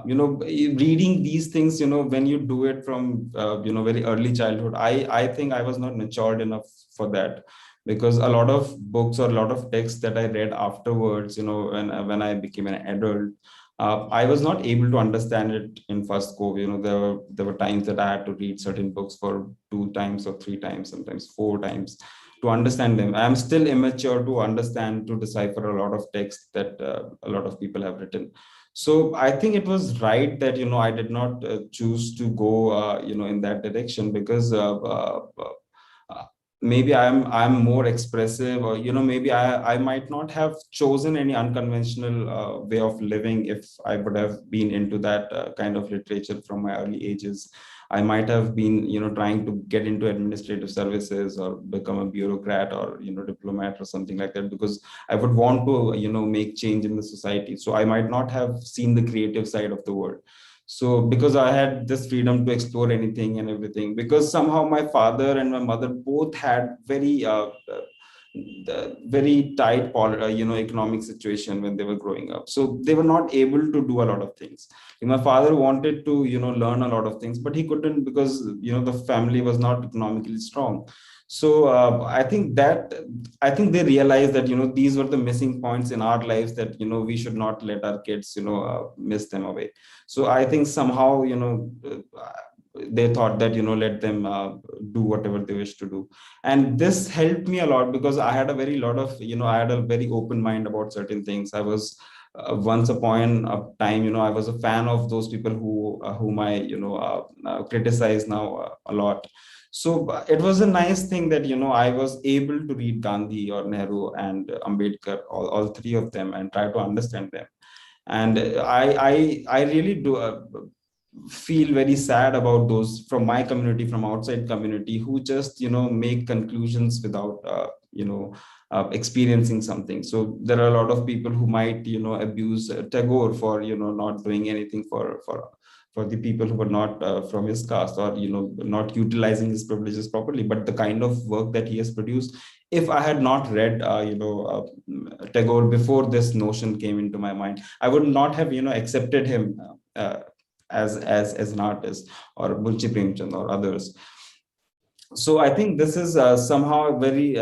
reading these things. When you do it from very early childhood, I think I was not matured enough for that. Because a lot of books or a lot of texts that I read afterwards, when I became an adult, I was not able to understand it in first go. There were times that I had to read certain books for 2 times or 3 times, sometimes 4 times, to understand them. I am still immature to understand, to decipher a lot of text that a lot of people have written. So I think it was right that I did not choose to go in that direction. Because uh, maybe I'm more expressive, or maybe I might not have chosen any unconventional way of living if I would have been into that kind of literature from my early ages. I might have been trying to get into administrative services or become a bureaucrat or diplomat or something like that, because I would want to make change in the society. So I might not have seen the creative side of the world. So because I had this freedom to explore anything and everything, because somehow my father and my mother both had very tight economic situation when they were growing up. So they were not able to do a lot of things. My father wanted to learn a lot of things, but he couldn't, because the family was not economically strong. So I think they realized that, these were the missing points in our lives that, we should not let our kids, miss them away. So I think somehow, they thought that, let them do whatever they wish to do. And this helped me a lot because I had a I had a very open mind about certain things. I was once upon a time, I was a fan of those people whom I, criticize now a lot. So it was a nice thing that, I was able to read Gandhi or Nehru and Ambedkar, all three of them, and try to understand them. And I really do feel very sad about those from my community, from outside community, who just, make conclusions without, experiencing something. So there are a lot of people who might, abuse Tagore for, not doing anything for the people who were not from his caste, or, not utilizing his privileges properly. But the kind of work that he has produced, if I had not read, Tagore before this notion came into my mind, I would not have, accepted him as an artist, or Munshi Premchand or others. So I think this is somehow very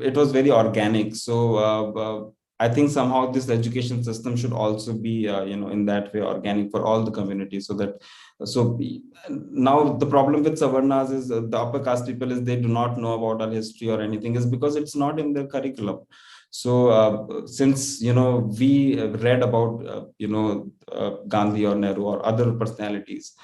it was very organic. So I think somehow this education system should also be in that way organic for all the communities, so that now the problem with Savarnas is the upper caste people is they do not know about our history or anything, is because it's not in their curriculum. So since we read about Gandhi or Nehru or other personalities,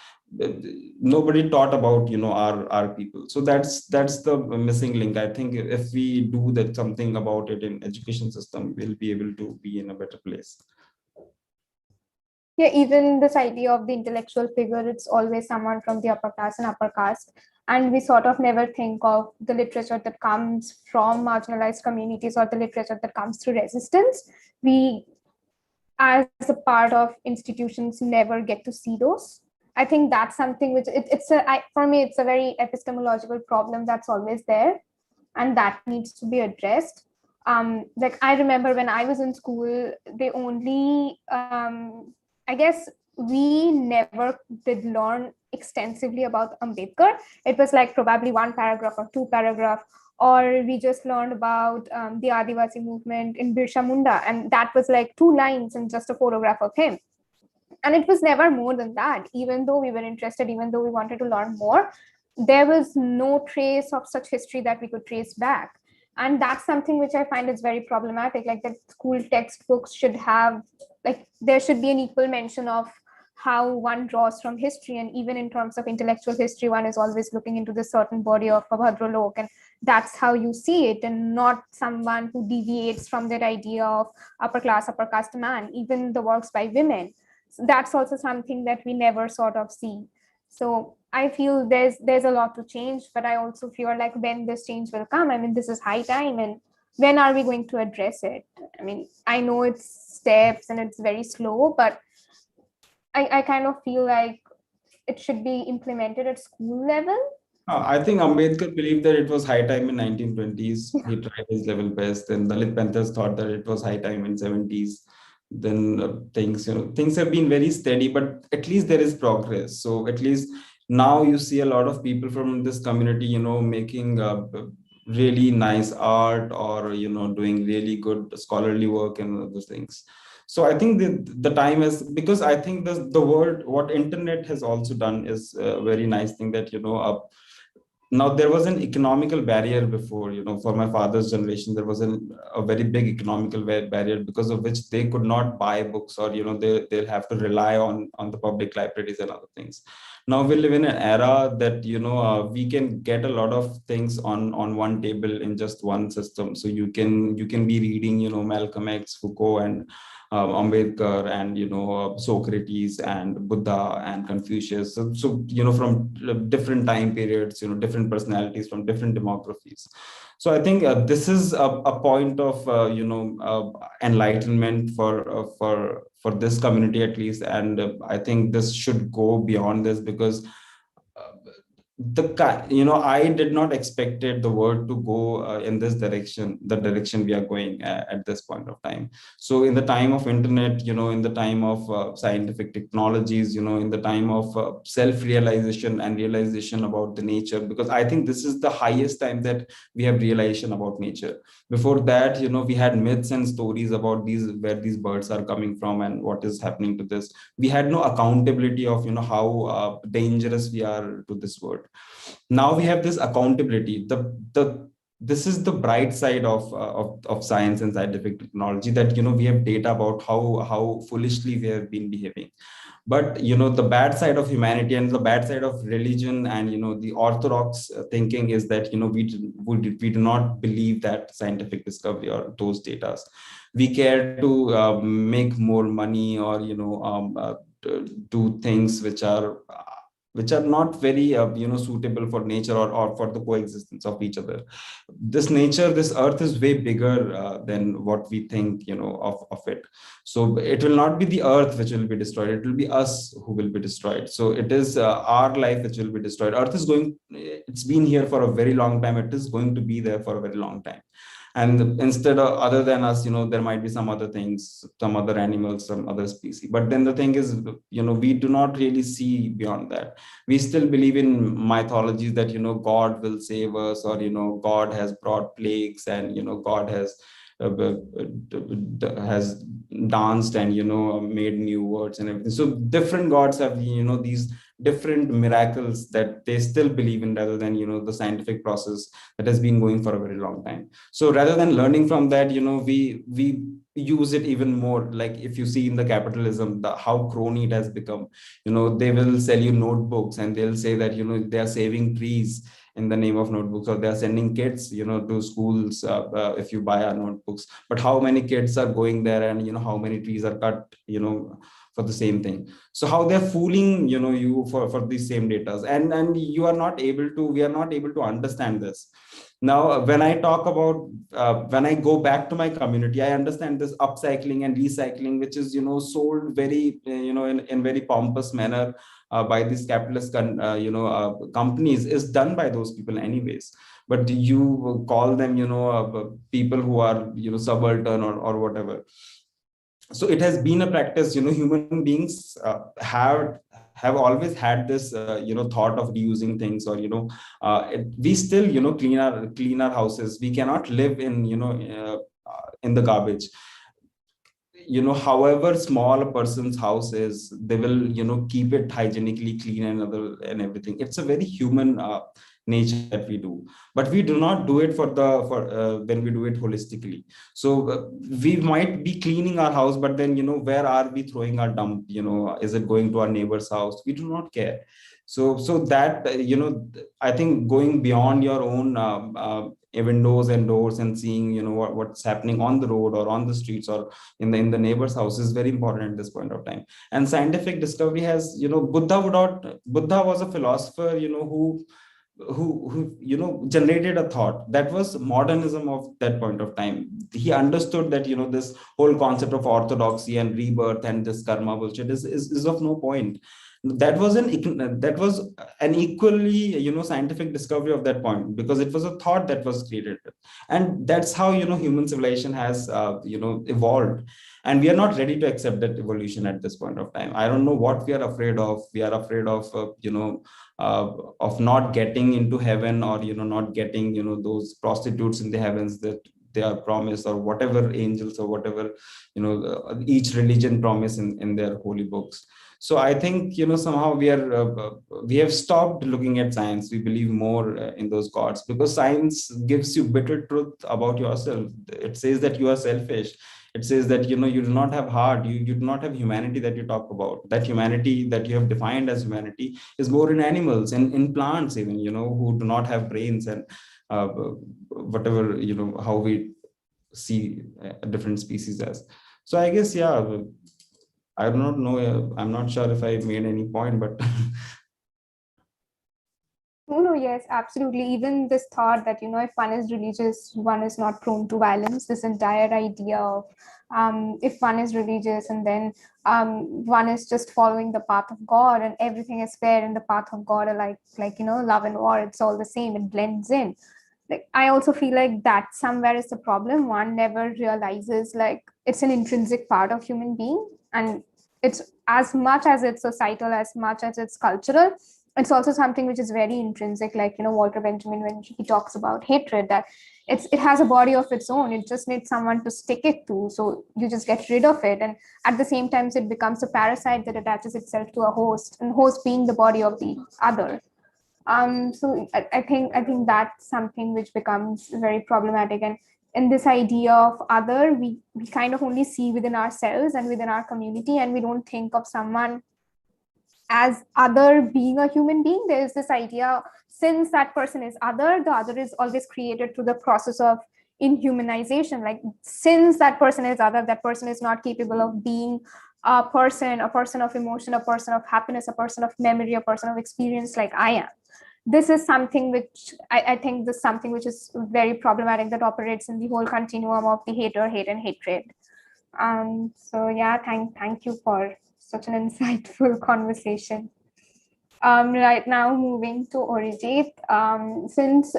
nobody taught about our people. So that's the missing link. I think if we do that something about it in education system, we'll be able to be in a better place. Yeah, even this idea of the intellectual figure, it's always someone from the upper class and upper caste. And we sort of never think of the literature that comes from marginalized communities or the literature that comes through resistance. We, as a part of institutions, never get to see those. I think that's something which for me, it's a very epistemological problem that's always there, and that needs to be addressed. Like I remember when I was in school, they only, I guess we never did learn extensively about Ambedkar. It was like probably one paragraph or two paragraph, or we just learned about the Adivasi movement in Birsa Munda, and that was like 2 lines and just a photograph of him. And it was never more than that. Even though we were interested, even though we wanted to learn more, there was no trace of such history that we could trace back. And that's something which I find is very problematic. Like that school textbooks should have, like there should be an equal mention of how one draws from history. And even in terms of intellectual history, one is always looking into the certain body of a Bhadralok, and that's how you see it, and not someone who deviates from that idea of upper class, upper caste man. Even the works by women, so that's also something that we never sort of see. So I feel there's a lot to change, but I also feel like when this change will come, I mean, this is high time, and when are we going to address it? I mean, I know it's steps and it's very slow, but I kind of feel like it should be implemented at school level. I think Ambedkar believed that it was high time in 1920s. He tried his level best. Then Dalit Panthers thought that it was high time in 70s. Then things have been very steady, but at least there is progress. So at least now you see a lot of people from this community, making really nice art, or doing really good scholarly work and those things. So I think the time is, because I think the world, what internet has also done is a very nice thing, that now there was an economical barrier before, for my father's generation. There was a very big economical barrier, because of which they could not buy books, or they'll have to rely on the public libraries and other things. Now we live in an era that we can get a lot of things on one table in just one system. So you can be reading Malcolm X, Foucault, and Ambedkar, and Socrates and Buddha and Confucius. So from different time periods, different personalities from different demographies. So I think this is a point of enlightenment for this community at least, and I think this should go beyond this, because I did not expected the world to go in this direction, the direction we are going at this point of time. So in the time of internet, in the time of scientific technologies, in the time of self-realization and realization about the nature, because I think this is the highest time that we have realization about nature. Before that, we had myths and stories about where these birds are coming from and what is happening to this. We had no accountability of how dangerous we are to this world. Now we have this accountability. The This is the bright side of science and scientific technology, that we have data about how foolishly we have been behaving. But the bad side of humanity and the bad side of religion and the orthodox thinking is that we do not believe that scientific discovery or those data. We care to make more money, or do things which are not very suitable for nature, or for the coexistence of each other. This earth is way bigger than what we think of it. So it will not be the earth which will be destroyed, it will be us who will be destroyed. So it is our life which will be destroyed. Earth is going, it's been here for a very long time, it is going to be there for a very long time. And instead of, other than us, there might be some other things, some other animals, some other species. But then the thing is, we do not really see beyond that. We still believe in mythologies that God will save us, or God has brought plagues, and God has danced and made new words and everything. So different gods have these different miracles that they still believe in, rather than the scientific process that has been going for a very long time. So rather than learning from that, we use it even more. Like if you see in the capitalism, how crony it has become. They will sell you notebooks, and they'll say that they are saving trees in the name of notebooks, or they are sending kids to schools if you buy our notebooks. But how many kids are going there, and how many trees are cut for the same thing? So how they're fooling you for these same data, and you are not able to we are not able to understand this. Now when I talk about when I go back to my community, I understand this upcycling and recycling, which is sold very in very pompous manner by these capitalist companies, is done by those people anyways. But you call them people who are subaltern, or whatever. So it has been a practice. Human beings have always had this thought of reusing things, or we still clean our houses. We cannot live in the garbage. However small a person's house is, they will keep it hygienically clean, and everything. It's a very human nature that we do. But we do not do it for when we do it holistically. So we might be cleaning our house, but then where are we throwing our dump? Is it going to our neighbor's house? We do not care. So that I think going beyond your own windows and doors, and seeing what's happening on the road, or on the streets, or in the neighbor's house, is very important at this point of time. And scientific discovery has, Buddha was a philosopher who generated a thought that was modernism of that point of time. He understood that this whole concept of orthodoxy and rebirth and this karma bullshit is of no point. That was an equally scientific discovery of that point, because it was a thought that was created. And that's how human civilization has evolved. And we are not ready to accept that evolution at this point of time. I don't know what we are afraid of. We are afraid of not getting into heaven, or not getting those prostitutes in the heavens that they are promised, or whatever angels, or whatever each religion promise in their holy books. So I think somehow we have stopped looking at science. We believe more in those gods, because science gives you bitter truth about yourself. It says that you are selfish. It says that you do not have heart. You do not have humanity that you talk about. That humanity that you have defined as humanity is more in animals and in plants even, who do not have brains, and whatever how we see different species as. So I guess, yeah, I do not know. I'm not sure if I made any point, but No, yes, absolutely. Even this thought that, if one is religious, one is not prone to violence, this entire idea of if one is religious and then one is just following the path of God and everything is fair in the path of God, or like love and war, it's all the same, it blends in. Like I also feel like that somewhere is the problem. One never realizes like it's an intrinsic part of human being, and it's as much as it's societal, as much as it's cultural, it's also something which is very intrinsic. Like Walter Benjamin, when he talks about hatred, that it has a body of its own, it just needs someone to stick it to, so you just get rid of it, and at the same time it becomes a parasite that attaches itself to a host, and host being the body of the other. So I think that's something which becomes very problematic. And in this idea of other, we kind of only see within ourselves and within our community, and we don't think of someone as other being a human being. There is this idea, since that person is other, the other is always created through the process of inhumanization. Like since that person is other, that person is not capable of being a person of emotion, a person of happiness, a person of memory, a person of experience like I am. This is something which I think this is something which is very problematic, that operates in the whole continuum of the hater, hate, and hatred. So yeah, thank you for such an insightful conversation. Right now, moving to Orijit, since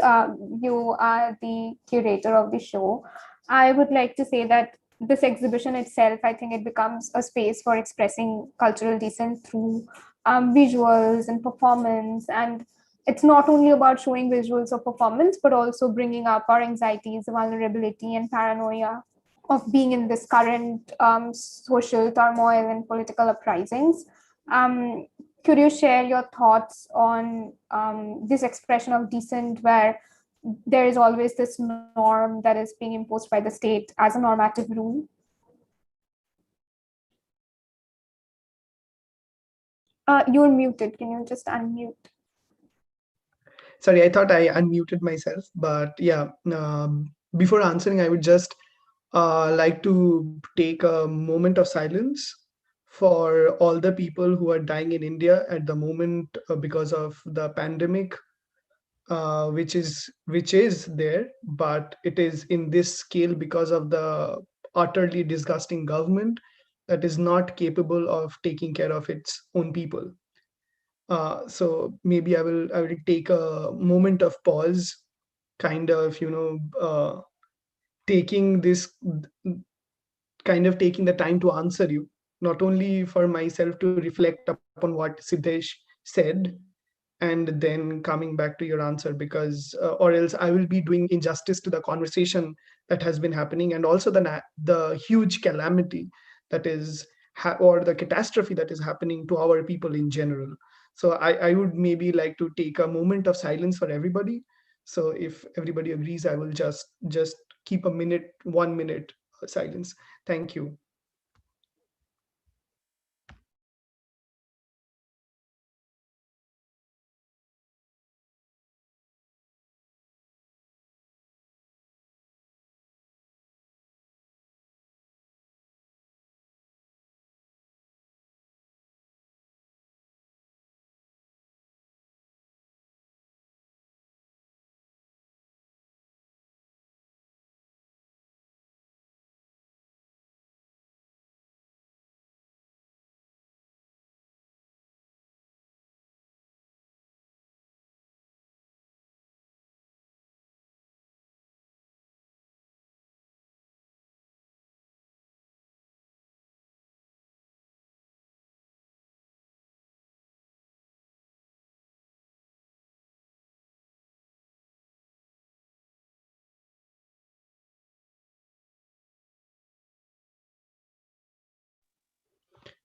you are the curator of the show, I would like to say that this exhibition itself, I think it becomes a space for expressing cultural dissent through visuals and performance. And it's not only about showing visuals or performance, but also bringing up our anxieties, vulnerability, and paranoia of being in this current social turmoil and political uprisings. Um, could you share your thoughts on this expression of dissent, where there is always this norm that is being imposed by the state as a normative rule? You're muted. Can you just unmute? Sorry, I thought I unmuted myself, but yeah, before answering, I would just like to take a moment of silence for all the people who are dying in India at the moment because of the pandemic, which is there, but it is in this scale because of the utterly disgusting government that is not capable of taking care of its own people. So maybe I will take a moment of pause, kind of taking this taking the time to answer you, not only for myself to reflect upon what Siddesh said, and then coming back to your answer, because or else I will be doing injustice to the conversation that has been happening, and also the huge calamity that is or the catastrophe that is happening to our people in general. So I would maybe like to take a moment of silence for everybody. So if everybody agrees, I will just keep a minute, 1 minute silence. Thank you.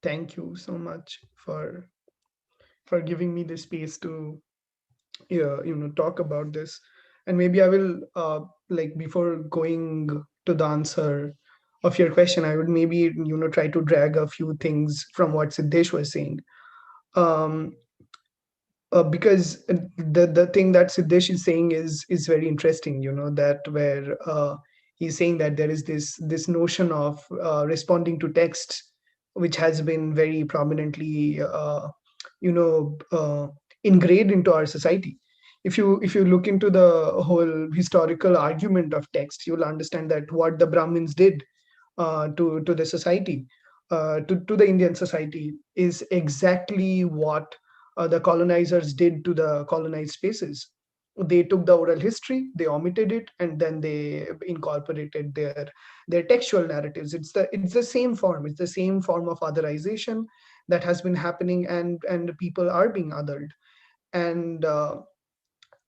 Thank you so much for giving me the space to talk about this. And maybe I will like, before going to the answer of your question, I would maybe try to drag a few things from what Siddesh was saying. um, because the thing that Siddesh is saying is very interesting, that where he's saying that there is this notion of responding to text, which has been very prominently you know uh, ingrained into our society. If you look into the whole historical argument of text, you'll understand that what the Brahmins did to the society, to the Indian society, is exactly what the colonizers did to the colonized spaces. They took the oral history, they omitted it, and then they incorporated their textual narratives. It's the same form. It's the same form of otherization that has been happening, and people are being othered. And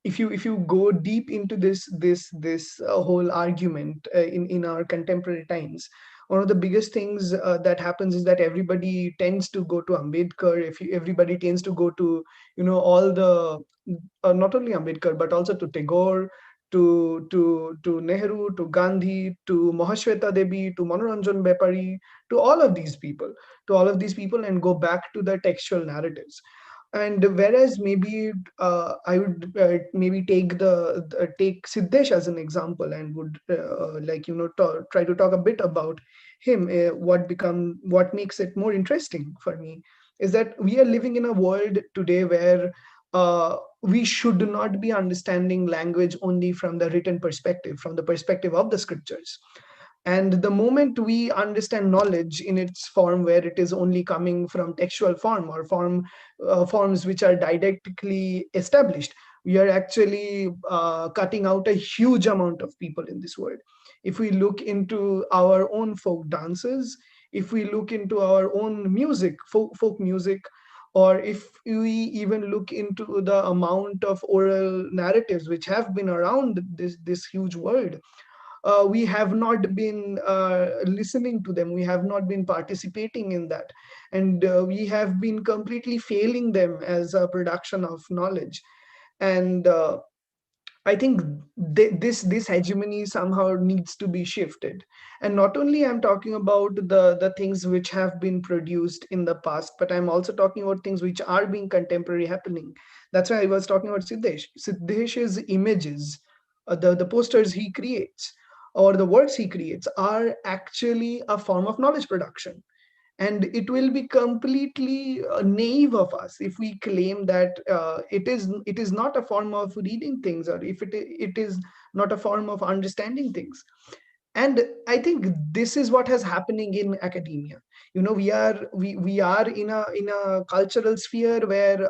if you go deep into this whole argument in our contemporary times, one of the biggest things that happens is that everybody tends to go to Ambedkar. If everybody tends to go to all the not only Ambedkar but also to Tagore, to Nehru, to Gandhi, to Mahashweta Devi, to Manoranjan Bepari, to all of these people, and go back to the textual narratives. And whereas maybe I would maybe take Siddesh as an example, and would try to talk a bit about him. What makes it more interesting for me is that we are living in a world today where we should not be understanding language only from the written perspective, from the perspective of the scriptures. And the moment we understand knowledge in its form, where it is only coming from textual form, or forms which are didactically established, we are actually cutting out a huge amount of people in this world. If we look into our own folk dances, if we look into our own music, folk music, or if we even look into the amount of oral narratives which have been around this huge world, we have not been listening to them, we have not been participating in that, and we have been completely failing them as a production of knowledge. And I think this hegemony somehow needs to be shifted. And not only I'm talking about the things which have been produced in the past, but I'm also talking about things which are being contemporary happening. That's why I was talking about Siddesh. Siddesh's images, the posters he creates, or the works he creates, are actually a form of knowledge production. And it will be completely naive of us if we claim that it is not a form of reading things, or if it is not a form of understanding things. And I think this is what is happening in academia. We are in a cultural sphere where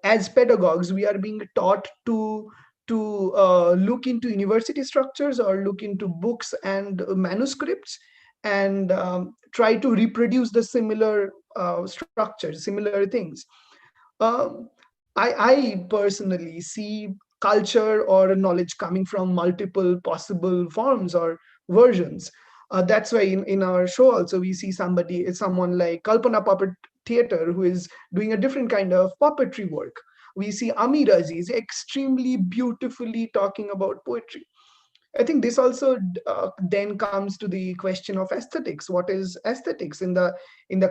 as pedagogues we are being taught to look into university structures, or look into books and manuscripts, and try to reproduce the similar structures, similar things. um, I personally see culture or knowledge coming from multiple possible forms or versions. That's why in our show also we see someone like Kalpana Puppet Theater, who is doing a different kind of puppetry work. We see Amir Aziz extremely beautifully talking about poetry. I think this also then comes to the question of aesthetics. What is aesthetics in the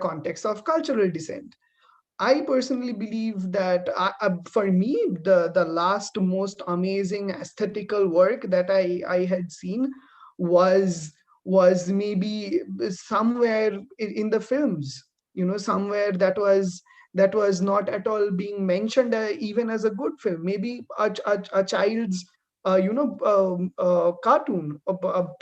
context of cultural dissent? I personally believe that for me, the last most amazing aesthetical work that I had seen was maybe somewhere in the films. Somewhere that was not at all being mentioned even as a good film. Maybe a child's cartoon,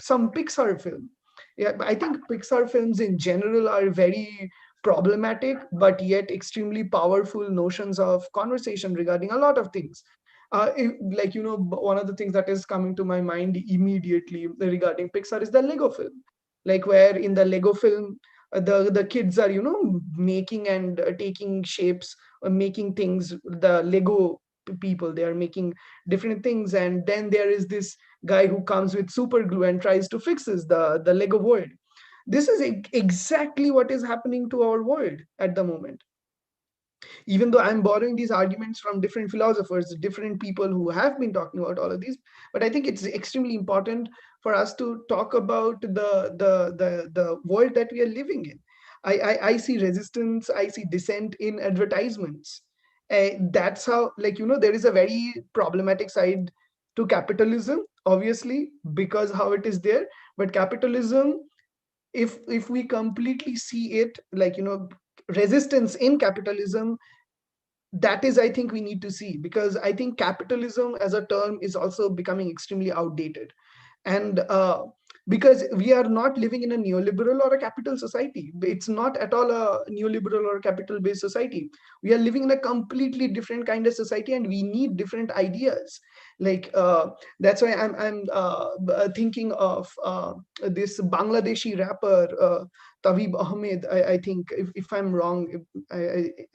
some Pixar film. Yeah, I think Pixar films in general are very problematic but yet extremely powerful notions of conversation regarding a lot of things. One of the things that is coming to my mind immediately regarding Pixar is the Lego film. Like, where in the Lego film, the kids are making and taking shapes, making things. The Lego people, they are making different things, and then there is this guy who comes with super glue and tries to fixes the Lego world. This is exactly what is happening to our world at the moment. Even though I'm borrowing these arguments from different philosophers, different people who have been talking about all of these, but I think it's extremely important for us to talk about the world that we are living in. I see resistance, I see dissent in advertisements. That's how, there is a very problematic side to capitalism, obviously, because how it is there. But capitalism, if we completely see it, resistance in capitalism, that is, I think, we need to see, because I think capitalism as a term is also becoming extremely outdated. And because we are not living in a neoliberal or a capital society. It's not at all a neoliberal or capital based society. We are living in a completely different kind of society, and we need different ideas. Like that's why I'm thinking of this Bangladeshi rapper Tabib Ahmed. I think if I'm wrong,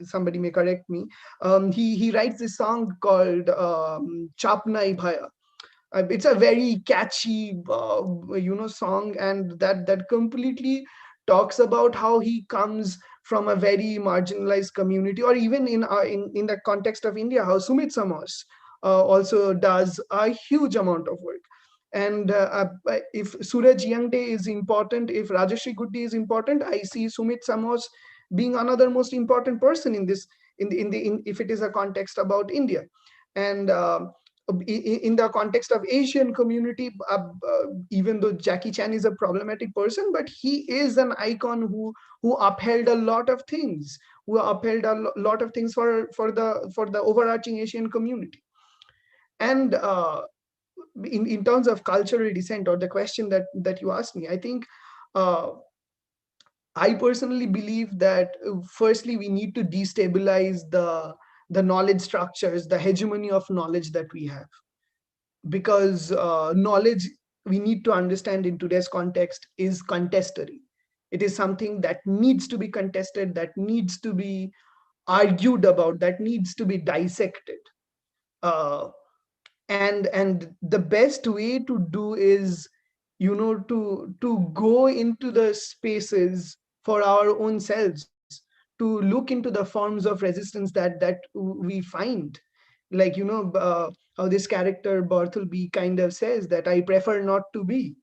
somebody may correct me. He writes this song called Chapnai Bhaya. It's a very catchy song, and that completely talks about how he comes from a very marginalized community, or even in the context of India, how Sumit Samos also does a huge amount of work. And if Suraj Yangde is important, if Rajashri Guddi is important, I see Sumit Samos being another most important person in this, if it is a context about India. And in the context of Asian community, even though Jackie Chan is a problematic person, but he is an icon who upheld a lot of things, who upheld a lot of things for the overarching Asian community. And in terms of cultural descent, or the question that you asked me, I think uh, I personally believe that firstly we need to destabilize the knowledge structures, the hegemony of knowledge that we have, because knowledge, we need to understand in today's context, is contestatory. It is something that needs to be contested, that needs to be argued about, that needs to be dissected. Uh, and the best way to do is, to go into the spaces for our own selves, to look into the forms of resistance that we find. Like, how this character Bartleby kind of says that I prefer not to be.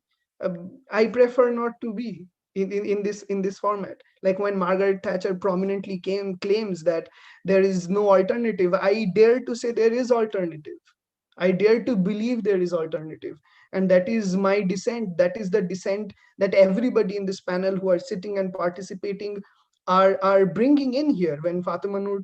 I prefer not to be in this format. Like when Margaret Thatcher prominently claims that there is no alternative, I dare to say there is alternative. I dare to believe there is alternative. And that is my dissent. That is the dissent that everybody in this panel who are sitting and participating are bringing in here. When Fatima Noor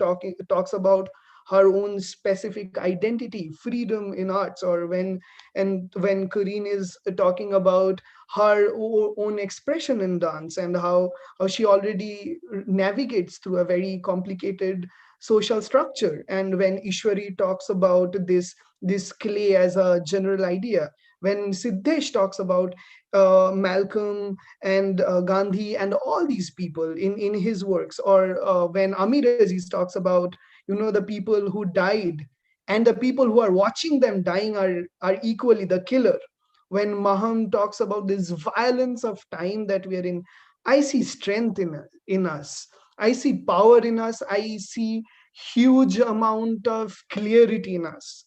talks about her own specific identity, freedom in arts, or when Corinne is talking about her own expression in dance, and how she already navigates through a very complicated social structure, and when Ishwari talks about this clay as a general idea, when Siddesh talks about Malcolm and Gandhi and all these people in his works, or when Amir Aziz talks about the people who died, and the people who are watching them dying are equally the killer. When Maham talks about this violence of time that we are in, I see strength in us. I see power in us. I see huge amount of clarity in us,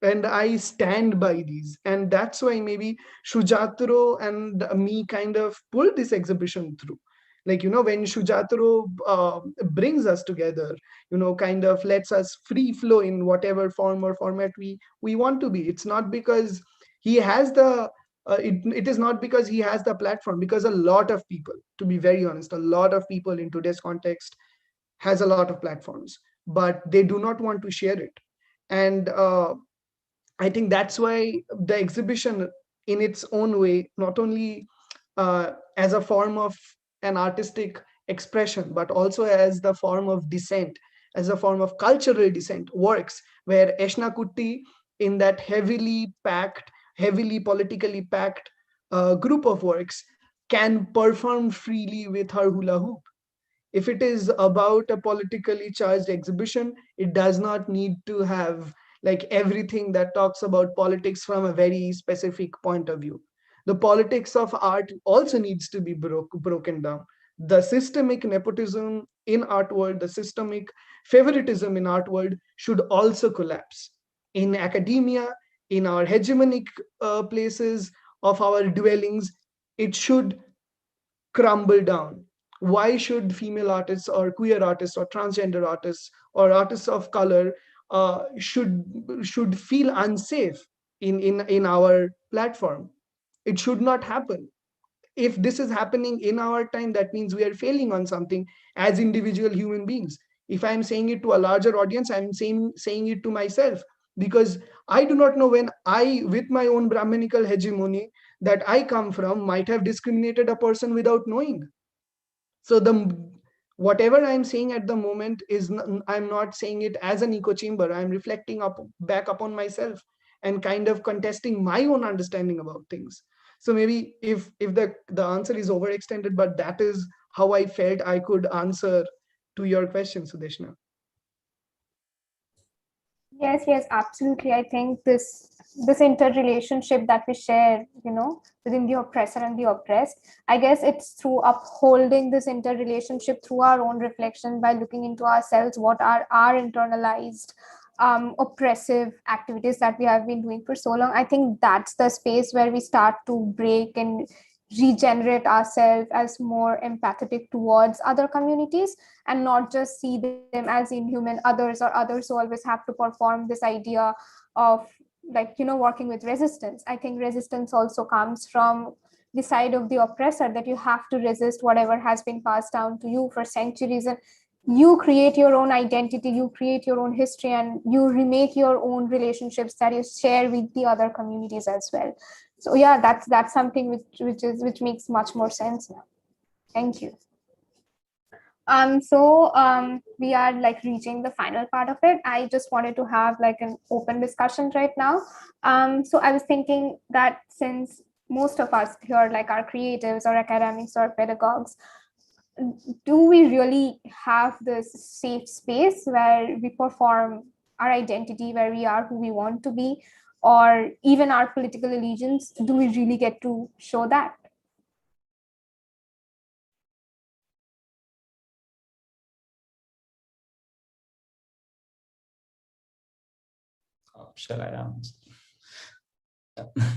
and I stand by these. And that's why maybe Shujatro and me kind of pulled this exhibition through. Like, when Shujatro brings us together, kind of lets us free flow in whatever form or format we want to be. It's not because he has it is not because he has the platform, because a lot of people, to be very honest, a lot of people in today's context has a lot of platforms, but they do not want to share it. And I think that's why the exhibition, in its own way, not only as a form of an artistic expression, but also as the form of dissent, as a form of cultural dissent, works where Eshna Kutti, in that heavily politically packed group of works, can perform freely with her hula hoop. If it is about a politically charged exhibition, it does not need to have like everything that talks about politics from a very specific point of view. The politics of art also needs to be broken down. The systemic nepotism in art world, the systemic favoritism in art world should also collapse. In academia, in our hegemonic places of our dwellings, it should crumble down. Why should female artists or queer artists or transgender artists or artists of color should feel unsafe in our platform? It should not happen. If this is happening in our time, that means we are failing on something as individual human beings. If I'm saying it to a larger audience, I'm saying it to myself, because I do not know when I, with my own Brahminical hegemony, that I come from might have discriminated a person without knowing. So whatever I'm saying at the moment is I'm not saying it as an echo chamber. I'm reflecting back upon myself and kind of contesting my own understanding about things. So maybe if the answer is overextended, but that is how I felt I could answer to your question, Sudeshna. Yes, yes, absolutely. I think this interrelationship that we share, within the oppressor and the oppressed, I guess it's through upholding this interrelationship through our own reflection by looking into ourselves, what are our internalized oppressive activities that we have been doing for so long. I think that's the space where we start to break and regenerate ourselves as more empathetic towards other communities, and not just see them as inhuman others, or others who always have to perform this idea of, like, working with resistance. I think resistance also comes from the side of the oppressor, that you have to resist whatever has been passed down to you for centuries, and you create your own identity, you create your own history, and you remake your own relationships that you share with the other communities as well. So yeah, that's something which makes much more sense now. Thank you. We are like reaching the final part of it. I just wanted to have like an open discussion right now. So I was thinking that since most of us here like are creatives or academics or pedagogues, do we really have this safe space where we perform our identity, where we are who we want to be, or even our political allegiance? Do we really get to show that? Shall I answer?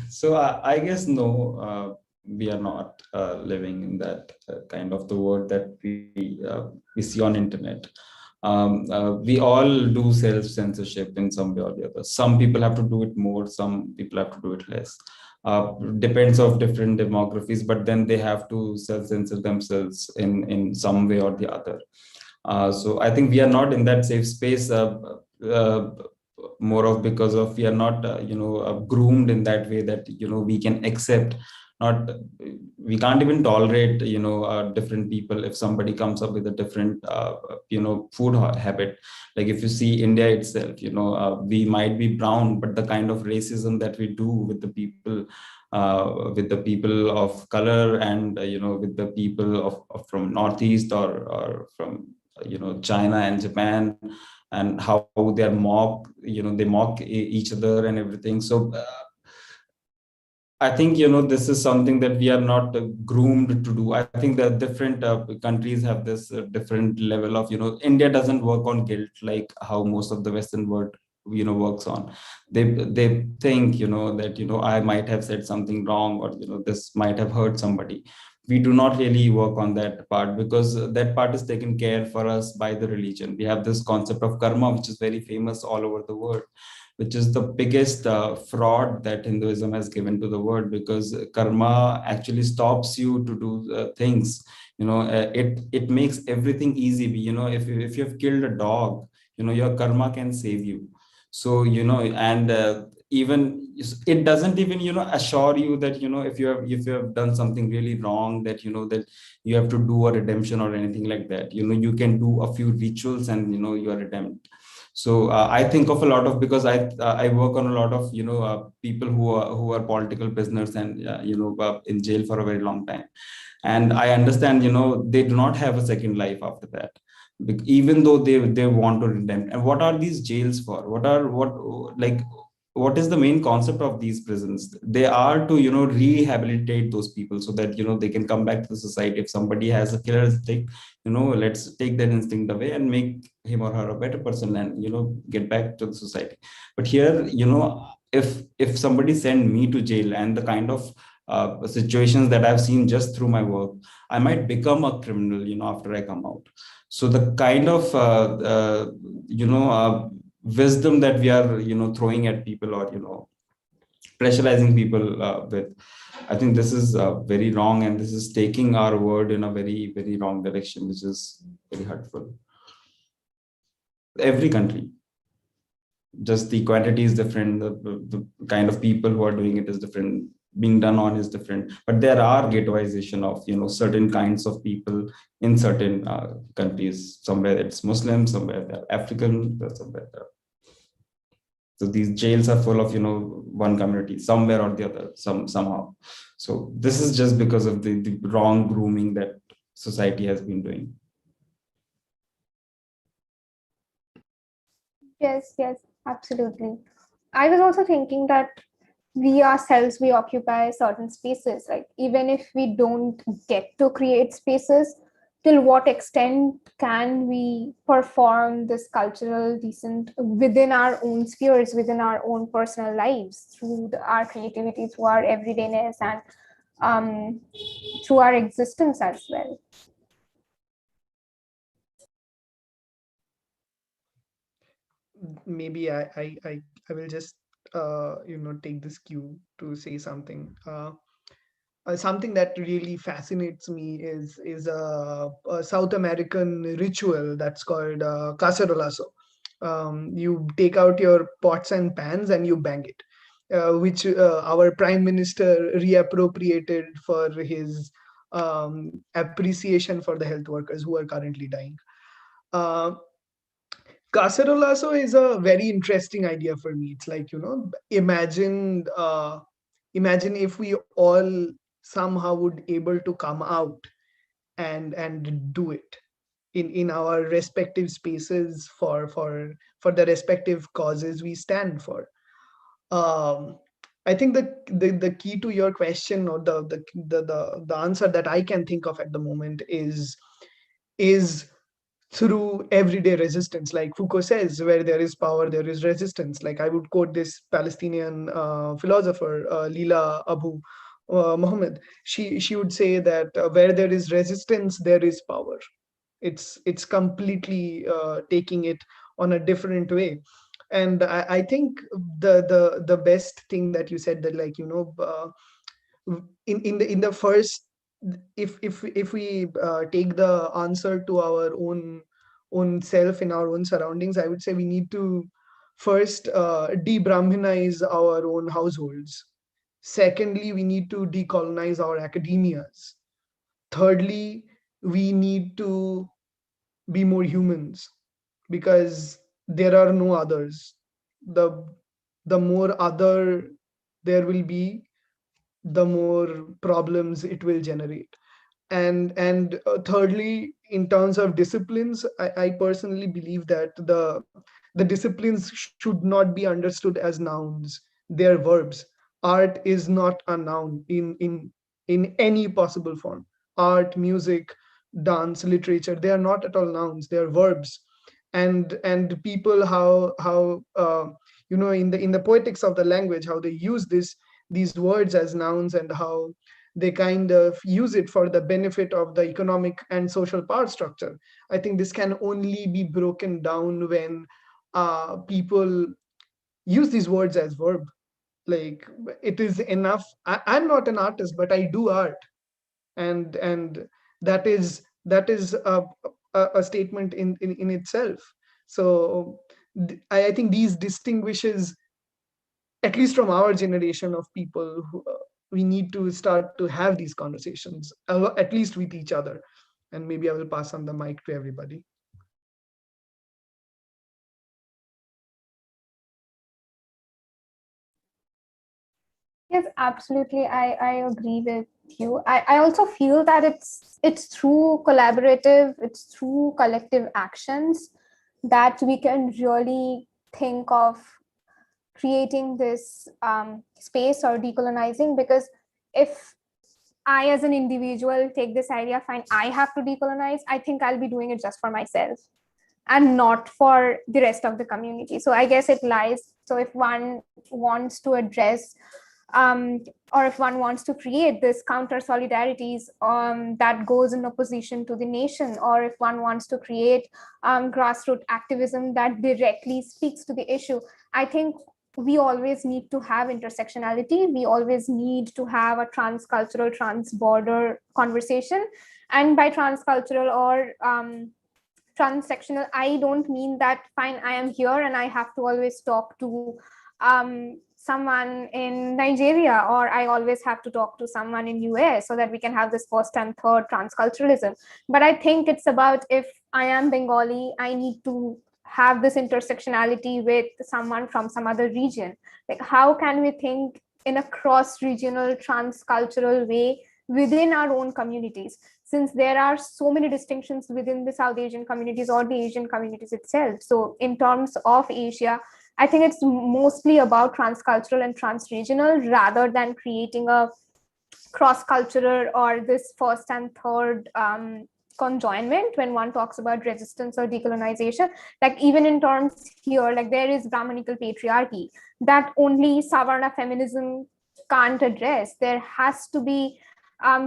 So I guess no, we are not living in that kind of the world that we see on internet. We all do self-censorship in some way or the other. Some people have to do it more, some people have to do it less. Depends of different demographies, but then they have to self-censor themselves in some way or the other. So I think we are not in that safe space. More of because of we are not groomed in that way that we can accept, not we can't even tolerate different people. If somebody comes up with a different food habit, like if you see India itself, we might be brown, but the kind of racism that we do with the people, with the people of color, and with the people of from Northeast, or from China and Japan, and how they mock, they mock each other and everything. So I think this is something that we are not groomed to do. I think that different countries have this different level of India doesn't work on guilt like how most of the Western world works on. They think that I might have said something wrong, or this might have hurt somebody. We do not really work on that part, because that part is taken care for us by the religion. We have this concept of karma, which is very famous all over the world, which is the biggest fraud that Hinduism has given to the world, because karma actually stops you to do things. It makes everything easy. If you have killed a dog, your karma can save you. So and even it doesn't even assure you that if you have done something really wrong, that that you have to do a redemption or anything like that. You can do a few rituals and you are redeemed. So I think of a lot of, because I work on a lot of people who are political prisoners, and in jail for a very long time, and I understand they do not have a second life after that, even though they want to redeem. And what are these jails for? What is the main concept of these prisons? They are to rehabilitate those people, so that they can come back to the society. If somebody has a killer instinct, let's take that instinct away and make him or her a better person, and get back to the society. But here, if somebody send me to jail, and the kind of situations that I've seen just through my work, I might become a criminal after I come out. So the kind of wisdom that we are throwing at people, or pressurizing people with, I think this is very wrong, and this is taking our word in a very, very wrong direction, which is very hurtful. Every country, just the quantity is different, the kind of people who are doing it is different, being done on is different. But there are ghettoization of certain kinds of people in certain countries. Somewhere it's Muslim, somewhere they're African, somewhere they're... So these jails are full of one community somewhere or the other, somehow. So this is just because of the wrong grooming that society has been doing. Yes, absolutely. I was also thinking that we ourselves, we occupy certain spaces. Like, even if we don't get to create spaces, till what extent can we perform this cultural decent within our own spheres, within our own personal lives, through our creativity, through our everydayness, and through our existence as well. Maybe I will just take this cue to say something. Something that really fascinates me is a South American ritual that's called cacerolazo. You take out your pots and pans and you bang it, which our prime minister reappropriated for his appreciation for the health workers who are currently dying. Uh, Cacerolazo is a very interesting idea for me. It's like, imagine if we all somehow would able to come out and do it in our respective spaces for the respective causes we stand for. Um, I think the key to your question, or the answer that I can think of at the moment is through everyday resistance. Like Foucault says, where there is power, there is resistance. Like, I would quote this Palestinian philosopher, Leila Abu Muhammad. She would say that where there is resistance, there is power. It's completely taking it on a different way. And I think the best thing that you said, that, like, in the first, if we take the answer to our own self in our own surroundings, I would say we need to first de-Brahminize our own households. Secondly, we need to decolonize our academias. Thirdly, we need to be more humans, because there are no others. The more other there will be, the more problems it will generate. And thirdly, in terms of disciplines, I personally believe that the disciplines should not be understood as nouns. They're verbs. Art is not a noun in any possible form. Art, music, dance, literature, they are not at all nouns. They are verbs. And people, how in the poetics of the language, how they use these words as nouns, and how they kind of use it for the benefit of the economic and social power structure. I think this can only be broken down when people use these words as verb. Like, it is enough. I'm not an artist, but I do art, and that is a statement in itself. So I think these distinguishes, at least from our generation of people, who, we need to start to have these conversations, at least with each other. And maybe I will pass on the mic to everybody. Yes, absolutely. I agree with you. I also feel that it's through collaborative, it's through collective actions that we can really think of creating this space or decolonizing. Because if I, as an individual, take this idea, fine, I have to decolonize, I think I'll be doing it just for myself and not for the rest of the community. So I guess it lies. So if one wants to address or if one wants to create this counter solidarities that goes in opposition to the nation, or if one wants to create grassroots activism that directly speaks to the issue, I think we always need to have intersectionality. We always need to have a transcultural, trans-border conversation. And by transcultural or transsectional, I don't mean that, fine, I am here and I have to always talk to someone in Nigeria, or I always have to talk to someone in US so that we can have this first and third transculturalism. But I think it's about, if I am Bengali, I need to have this intersectionality with someone from some other region. Like, how can we think in a cross-regional, transcultural way within our own communities, since there are so many distinctions within the South Asian communities or the Asian communities itself. So in terms of Asia, I think it's mostly about transcultural and transregional rather than creating a cross-cultural or this first and third conjoinment when one talks about resistance or decolonization. Like, even in terms here, like, there is Brahmanical patriarchy that only Savarna feminism can't address. There has to be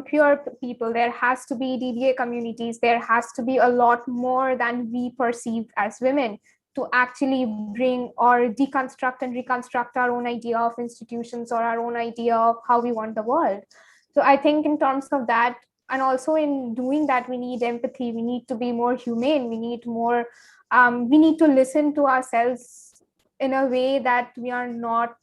queer people, there has to be DBA communities, there has to be a lot more than we perceive as women to actually bring or deconstruct and reconstruct our own idea of institutions or our own idea of how we want the world. So I think in terms of that, and also in doing that, we need empathy, we need to be more humane, we need more, we need to listen to ourselves in a way that we are not,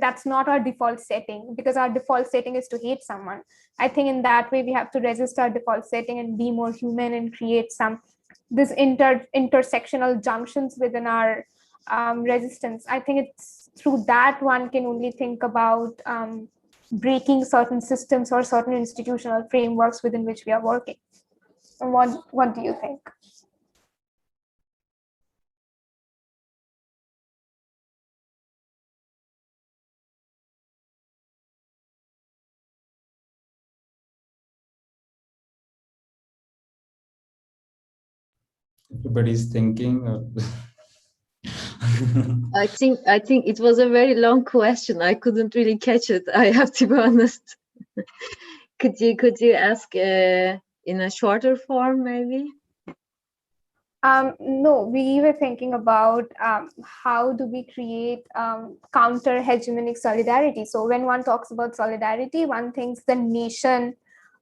that's not our default setting, because our default setting is to hate someone. I think in that way we have to resist our default setting and be more human and create some this intersectional junctions within our resistance. I think it's through that one can only think about breaking certain systems or certain institutional frameworks within which we are working. And what do you think? Everybody's thinking. I think it was a very long question. I couldn't really catch it. I have to be honest. could you ask in a shorter form, maybe? No, we were thinking about how do we create counter hegemonic solidarity. So when one talks about solidarity, one thinks the nation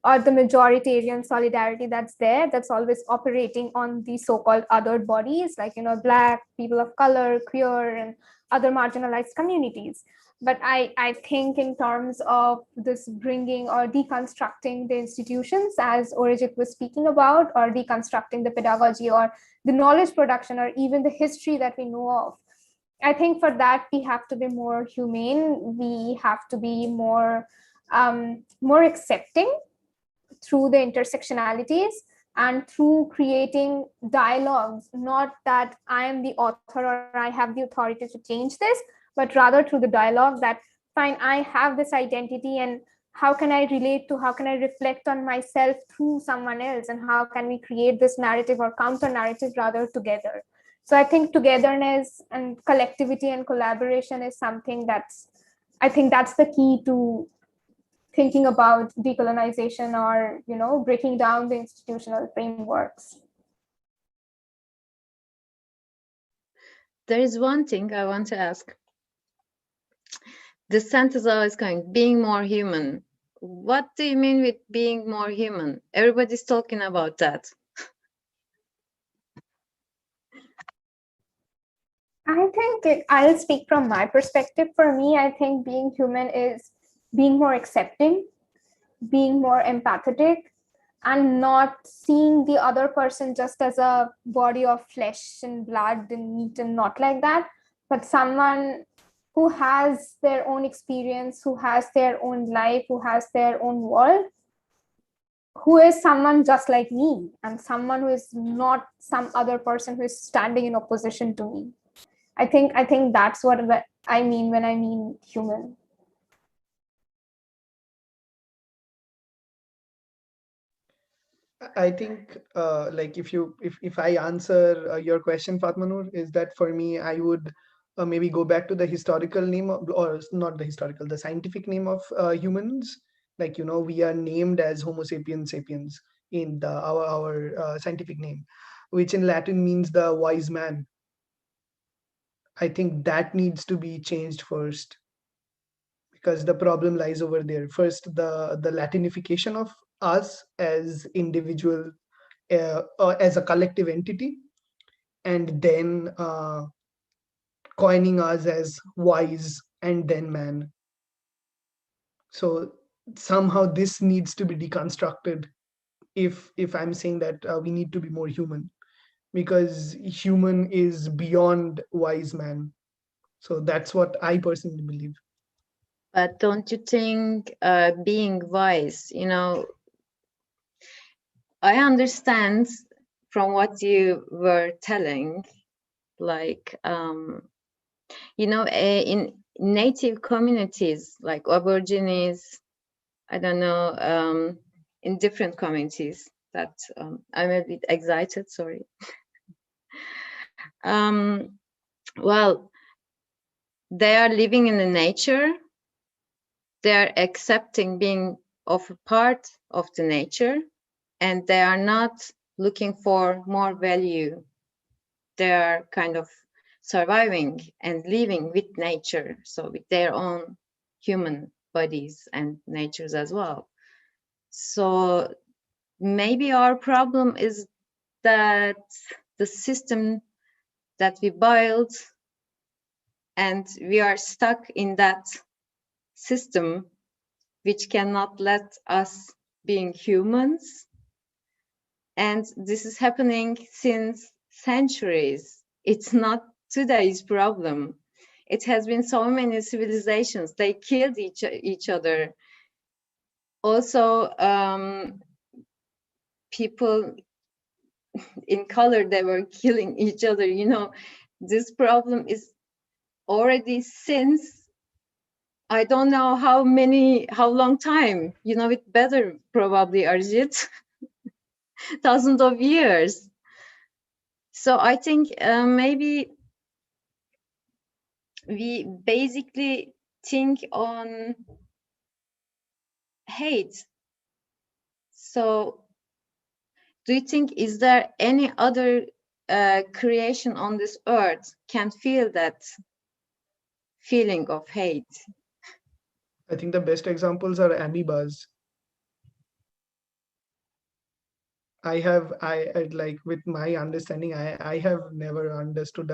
or the majoritarian solidarity that's there, that's always operating on the so-called othered bodies, like, Black, people of color, queer, and other marginalized communities. But I think in terms of this bringing or deconstructing the institutions, as Orijit was speaking about, or deconstructing the pedagogy or the knowledge production or even the history that we know of, I think for that we have to be more humane, we have to be more more accepting through the intersectionalities and through creating dialogues, not that I am the author or I have the authority to change this, but rather through the dialogue that, fine, I have this identity, and how can I relate to, how can I reflect on myself through someone else, and how can we create this narrative or counter narrative rather together. So I think togetherness and collectivity and collaboration is something that's, I think that's the key to thinking about decolonization or, breaking down the institutional frameworks. There is one thing I want to ask. The sentence always going, being more human. What do you mean with being more human? Everybody's talking about that. I think I'll speak from my perspective. For me, I think being human is being more accepting, being more empathetic, and not seeing the other person just as a body of flesh and blood and meat, and not like that, but someone who has their own experience, who has their own life, who has their own world, who is someone just like me, and someone who is not some other person who is standing in opposition to me. I think that's what I mean when I mean human. I think like if I answer your question, Fatmanur, is that for me I would maybe go back to the historical name of, or not the historical, the scientific name of humans. Like, we are named as Homo sapiens sapiens in our scientific name, which in Latin means the wise man. I think that needs to be changed first, because the problem lies over there. First, the Latinification of us as individual, as a collective entity, and then coining us as wise and then man. So somehow this needs to be deconstructed if I'm saying that we need to be more human, because human is beyond wise man. So that's what I personally believe. But don't you think being wise, I understand from what you were telling, like, in native communities, like Aborigines, I don't know, in different communities that I'm a bit excited, sorry. Well, they are living in the nature. They are accepting being of a part of the nature, and they are not looking for more value. They are kind of surviving and living with nature, so with their own human bodies and natures as well. So maybe our problem is that the system that we built, and we are stuck in that system, which cannot let us being humans. And this is happening since centuries. It's not today's problem. It has been so many civilizations. They killed each other. Also, people in color, they were killing each other. This problem is already since, I don't know how long time, it better probably, Arjit, thousands of years. So I think maybe we basically think on hate. So do you think, is there any other creation on this earth can feel that feeling of hate? I think the best examples are amoebas. I like, with my understanding, I have never understood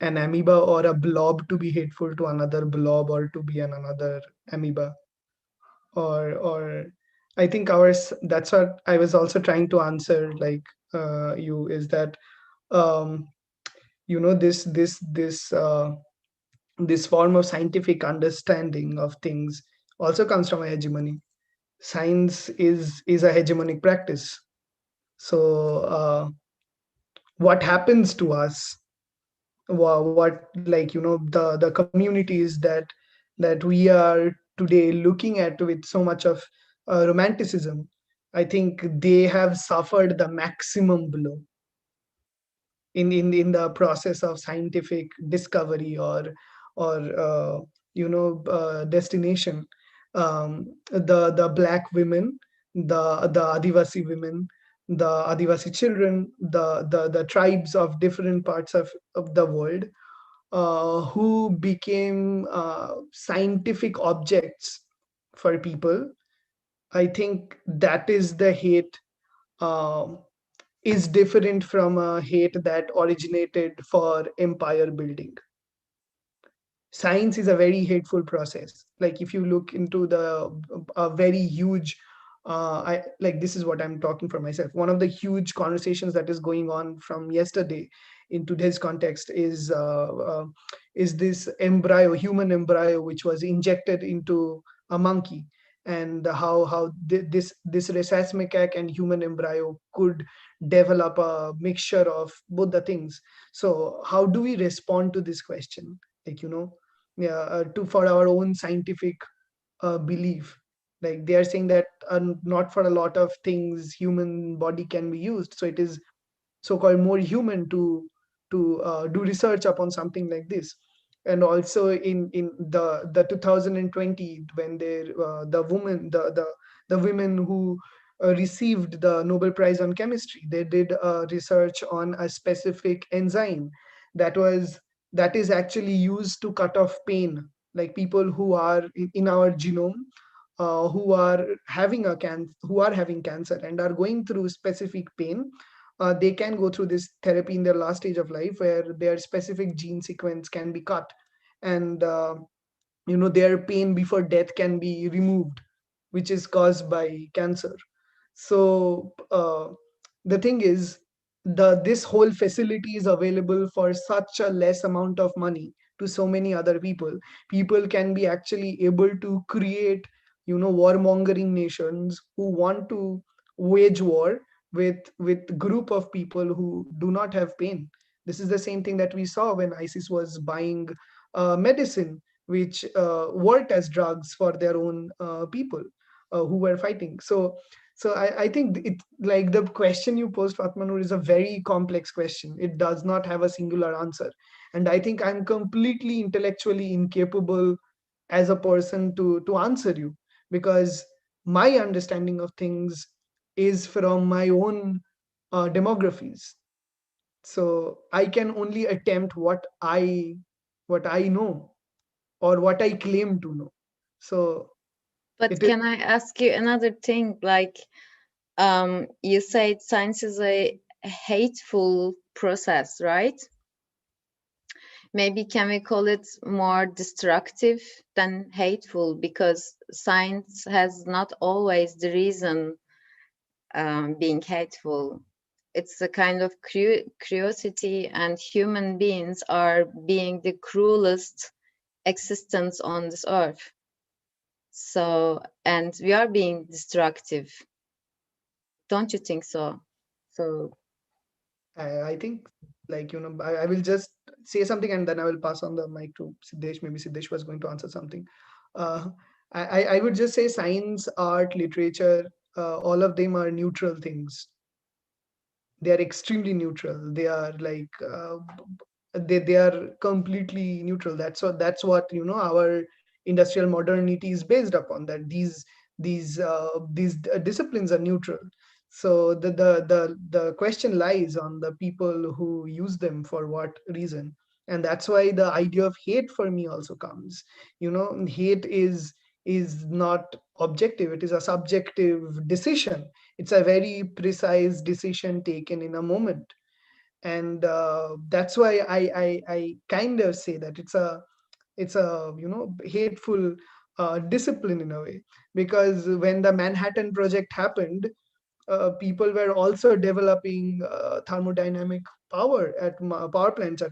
an amoeba or a blob to be hateful to another blob, or to be another amoeba. Or I think ours, that's what I was also trying to answer, like, you, is that um this form of scientific understanding of things also comes from a hegemony. Science is a hegemonic practice. So what happens to us, what, like, the communities that we are today looking at with so much of romanticism, I think they have suffered the maximum blow in the process of scientific discovery, or destination. The black women, the Adivasi women, the Adivasi children, the tribes of different parts of the world, who became scientific objects for people. I think that is the hate, um, is different from a hate that originated for empire building. Science is a very hateful process. Like, if you look into the a very huge, I like, this is what I'm talking for myself. One of the huge conversations that is going on from yesterday in today's context is this embryo, human embryo, which was injected into a monkey, and this rhesus macaque and human embryo could develop a mixture of both the things. So how do we respond to this question? Like, yeah, to for our own scientific belief. Like, they are saying that not for a lot of things human body can be used, so it is so-called more human to do research upon something like this. And also in the 2020, when the women who received the Nobel Prize on chemistry, they did research on a specific enzyme that was that is actually used to cut off pain, like people who are in our genome, who are who are having cancer and are going through specific pain. They can go through this therapy in their last stage of life, where their specific gene sequence can be cut, and their pain before death can be removed, which is caused by cancer. So the thing is, this whole facility is available for such a less amount of money to so many other people. People can be actually able to create, warmongering nations who want to wage war with group of people who do not have pain. This is the same thing that we saw when ISIS was buying medicine, which worked as drugs for their own people who were fighting. So I think it, like the question you posed, Fatmanur, is a very complex question. It does not have a singular answer. And I think I'm completely intellectually incapable as a person to answer you, because my understanding of things is from my own demographies. So I can only attempt what I know, or what I claim to know. So But it is. can I ask you another thing? Like, you said science is a hateful process, right? Maybe can we call it more destructive than hateful, because science has not always the reason being hateful. It's a kind of curiosity, and human beings are being the cruelest existence on this earth. So, and we are being destructive. Don't you think so? So I think, like, I will just say something and then I will pass on the mic to Siddesh. Maybe Siddesh was going to answer something. Uh, I would just say science, art, literature, all of them are neutral things. They are extremely neutral. They are like they are completely neutral. That's what our industrial modernity is based upon. That these disciplines are neutral. So the question lies on the people who use them for what reason. And that's why the idea of hate for me also comes. Hate is not objective, it is a subjective decision. It's a very precise decision taken in a moment. And that's why I kind of say that it's a hateful discipline in a way. Because when the Manhattan Project happened, people were also developing thermodynamic power at power plants at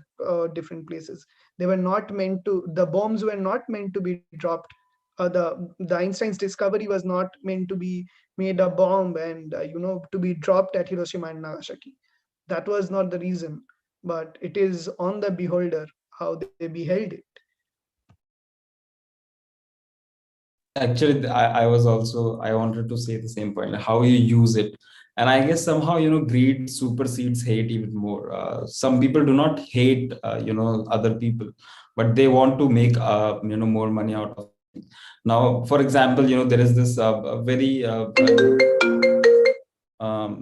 different places. They were not meant to, the bombs were not meant to be dropped. The Einstein's discovery was not meant to be made a bomb and to be dropped at Hiroshima and Nagasaki. That was not the reason, but it is on the beholder how they beheld it. Actually, I wanted to say the same point, how you use it. And I guess somehow, greed supersedes hate even more. Some people do not hate, other people, but they want to make, more money out of something. Now, for example, there is this very um,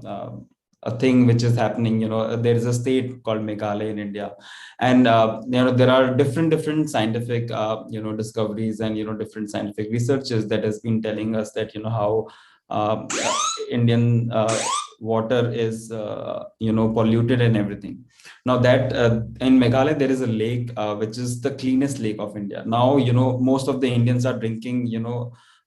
uh, a thing which is happening. There is a state called Meghalaya in India, and there are different scientific discoveries and different scientific researches that has been telling us that how uh, Indian water is polluted and everything. Now that in Meghalaya there is a lake which is the cleanest lake of India. Now most of the Indians are drinking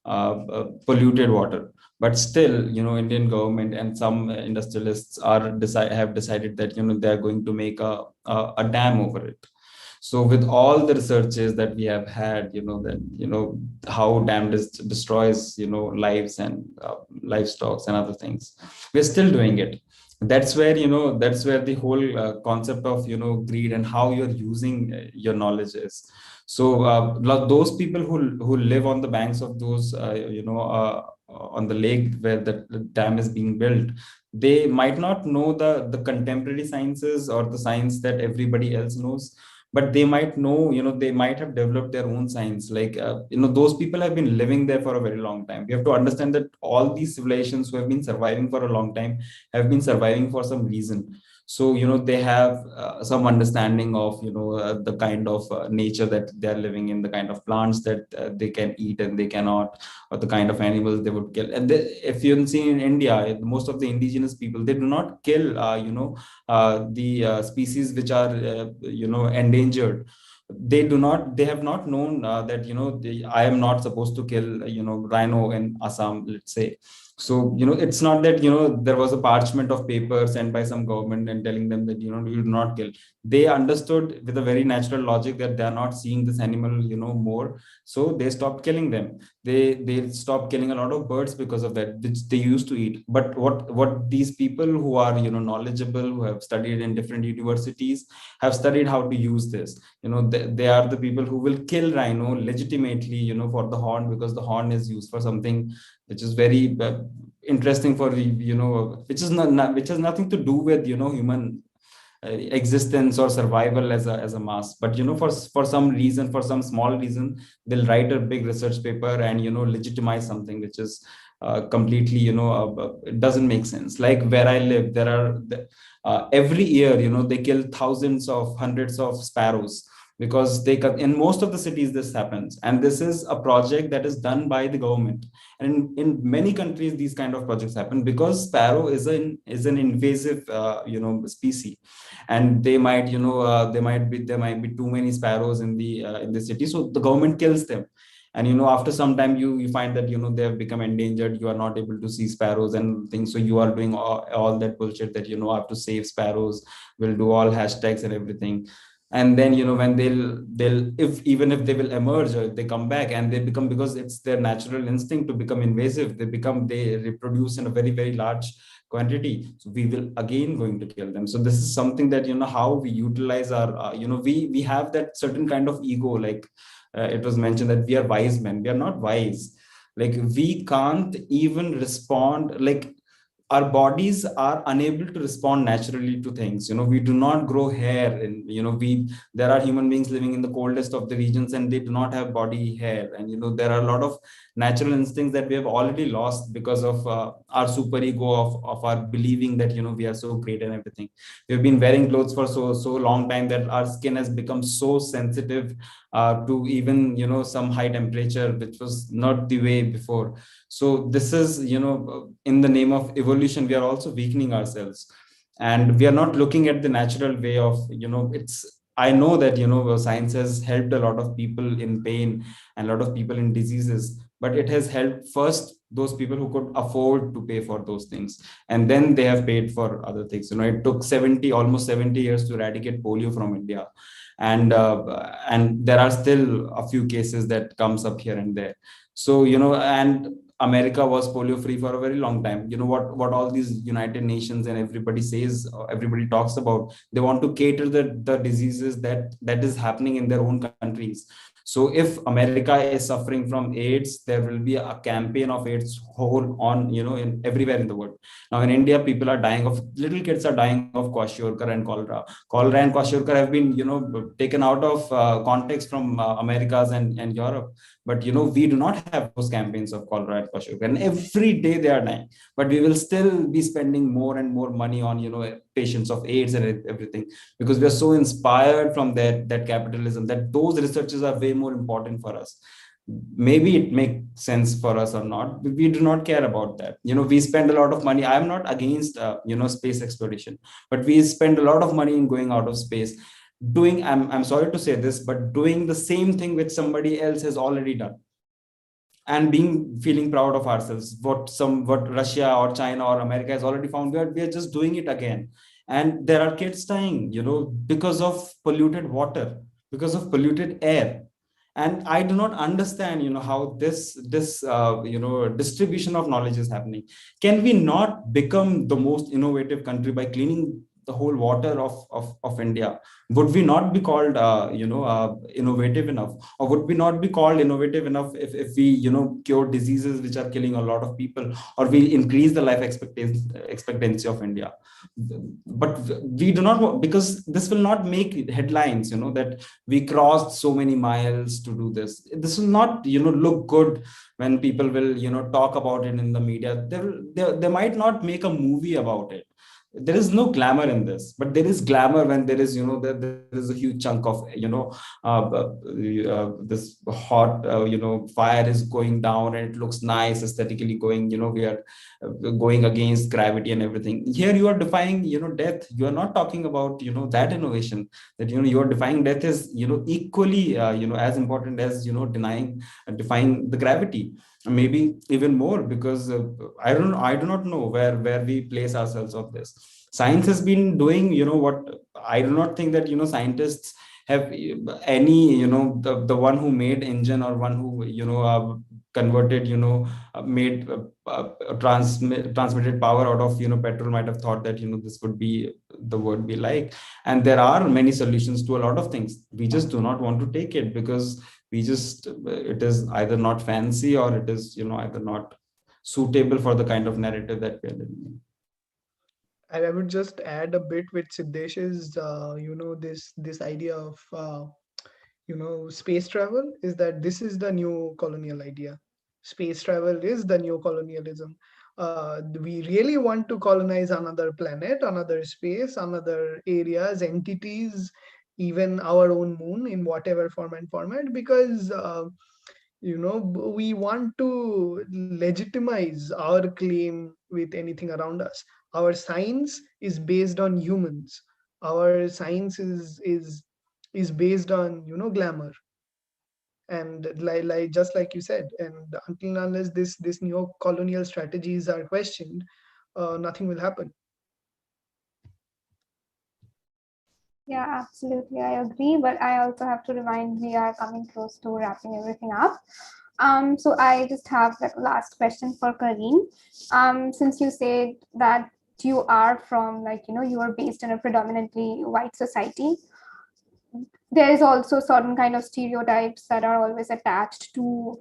polluted water, but still Indian government and some industrialists have decided that they are going to make a dam over it. So with all the researches that we have had, that how dam destroys lives and livestock and other things, we're still doing it. That's where the whole concept of greed and how you're using your knowledge is. So those people who live on the banks of those on the lake where the dam is being built, they might not know the contemporary sciences or the science that everybody else knows, but they might know, they might have developed their own science. Like those people have been living there for a very long time. We have to understand that all these civilizations who have been surviving for a long time have been surviving for some reason. So they have some understanding of the kind of nature that they are living in, the kind of plants that they can eat and they cannot, or the kind of animals they would kill. And if you see in India, most of the indigenous people, they do not kill the species which are endangered. they have not known that, I am not supposed to kill, rhino in Assam, let's say. So, it's not that, there was a parchment of paper sent by some government and telling them that, you do not kill. They understood with a very natural logic that they are not seeing this animal, more. So they stopped killing them. They stopped killing a lot of birds because of that, which they used to eat. But what these people who are, knowledgeable, who have studied in different universities, have studied how to use this. They are the people who will kill rhino legitimately, for the horn, because the horn is used for something which is very interesting for the, which has nothing to do with, human existence or survival as a mass. But, for some reason, for some small reason, they'll write a big research paper and, legitimize something which is completely, it doesn't make sense. Like where I live, there are every year, they kill thousands of hundreds of sparrows, because in most of the cities this happens, and this is a project that is done by the government. And in many countries these kind of projects happen, because sparrow is an invasive species, and they might, there might be too many sparrows in the city, so the government kills them. And, after some time, you find that, they have become endangered, you are not able to see sparrows and things, so you are doing all that bullshit that, I have to save sparrows, will do all hashtags and everything. And then, when they'll if even if they will emerge, or if they come back, and they become, because it's their natural instinct to become invasive, they reproduce in a very, very large quantity, so we will again going to kill them. So this is something that, how we utilize our, we have that certain kind of ego. Like it was mentioned that we are wise men. We are not wise. Like we can't even respond. Like our bodies are unable to respond naturally to things. We do not grow hair, and, there are human beings living in the coldest of the regions, and they do not have body hair. And, there are a lot of natural instincts that we have already lost because of our superego of our believing that, we are so great and everything. We've been wearing clothes for so long time that our skin has become so sensitive to even, some high temperature, which was not the way before. So this is, in the name of evolution, we are also weakening ourselves, and we are not looking at the natural way of, I know that, science has helped a lot of people in pain and a lot of people in diseases, but it has helped first those people who could afford to pay for those things, and then they have paid for other things. It took almost 70 years to eradicate polio from India, and there are still a few cases that comes up here and there. So, and America was polio free for a very long time. What all these United Nations and everybody says, everybody talks about, they want to cater the diseases that is happening in their own countries. So if America is suffering from AIDS, there will be a campaign of AIDS whole on, in everywhere in the world. Now in India, little kids are dying of kwashiorkor and cholera. Cholera and kwashiorkor have been, taken out of context from Americas and Europe. But, we do not have those campaigns of cholera and kwashiorkor, and every day they are dying. But we will still be spending more and more money on, patients of AIDS and everything, because we are so inspired from that capitalism, that those researches are way more important for us. Maybe it makes sense for us or not, we do not care about that. We spend a lot of money. I'm not against space exploration, but we spend a lot of money in going out of space, doing, I'm sorry to say this, but doing the same thing which somebody else has already done, and feeling proud of ourselves. What Russia or China or America has already found, we are just doing it again. And there are kids dying, because of polluted water, because of polluted air. And I do not understand, how this distribution of knowledge is happening. Can we not become the most innovative country by cleaning the whole water of India? Would we not be called innovative enough? Or would we not be called innovative enough if we cure diseases which are killing a lot of people, or we increase the life expectancy of India? But we do not, because this will not make headlines, that we crossed so many miles to do this. This will not look good when people will talk about it in the media. They might not make a movie about it. there is no glamour in this, but there is glamour when there is, there is a huge chunk of, this hot, fire is going down and it looks nice aesthetically going, we are going against gravity and everything. Here you are defying, death. You are not talking about, that innovation, that, you are defying death is, equally, as important as, defying the gravity, maybe even more, because I do not know where we place ourselves of this. Science has been doing, what I do not think that, scientists have any, the one who made engine, or one who, converted, made transmitted power out of, petrol, might have thought that, this would be the word be like. And there are many solutions to a lot of things. We just do not want to take it, because we just, it is either not fancy, or it is, either not suitable for the kind of narrative that we are living in. And I would just add a bit with Siddesh's, this idea of, space travel, is that this is the new colonial idea. Space travel is the new colonialism. We really want to colonize another planet, another space, another areas, entities, even our own moon in whatever form and format, because we want to legitimize our claim with anything around us. Our science is based on humans. Our science is based on glamour, and like just like you said, and until and unless this neo colonial strategies are questioned, nothing will happen. Yeah, absolutely. I agree. But I also have to remind we are coming close to wrapping everything up. So I just have like last question for Kareen. Since you said that you are from like, you are based in a predominantly white society, there is also certain kind of stereotypes that are always attached to,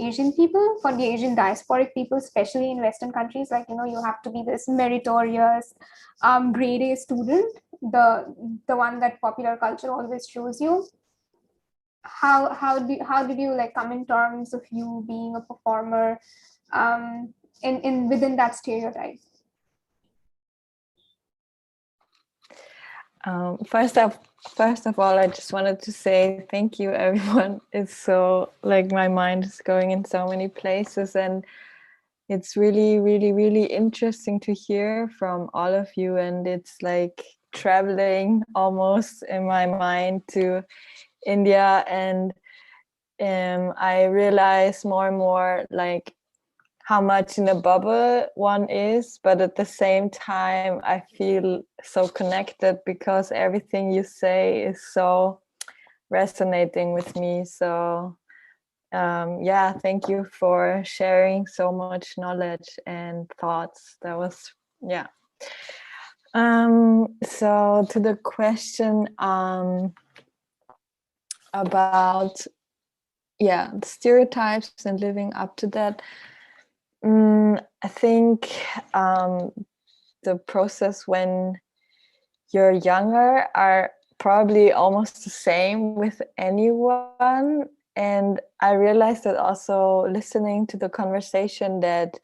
Asian people, for the Asian diasporic people, especially in Western countries, like, you have to be this meritorious, grade A student, the one that popular culture always shows you. How did you like come in terms of you being a performer, in within that stereotype? First of all, I just wanted to say thank you, everyone. It's so like my mind is going in so many places, and it's really, really, really interesting to hear from all of you. And it's like traveling almost in my mind to India, and I realize more and more like how much in a bubble one is, but at the same time I feel so connected because everything you say is so resonating with me. So yeah, thank you for sharing so much knowledge and thoughts. That was, yeah. So to the question about, yeah, stereotypes and living up to that, I think the process when you're younger are probably almost the same with anyone. And I realized that also listening to the conversation that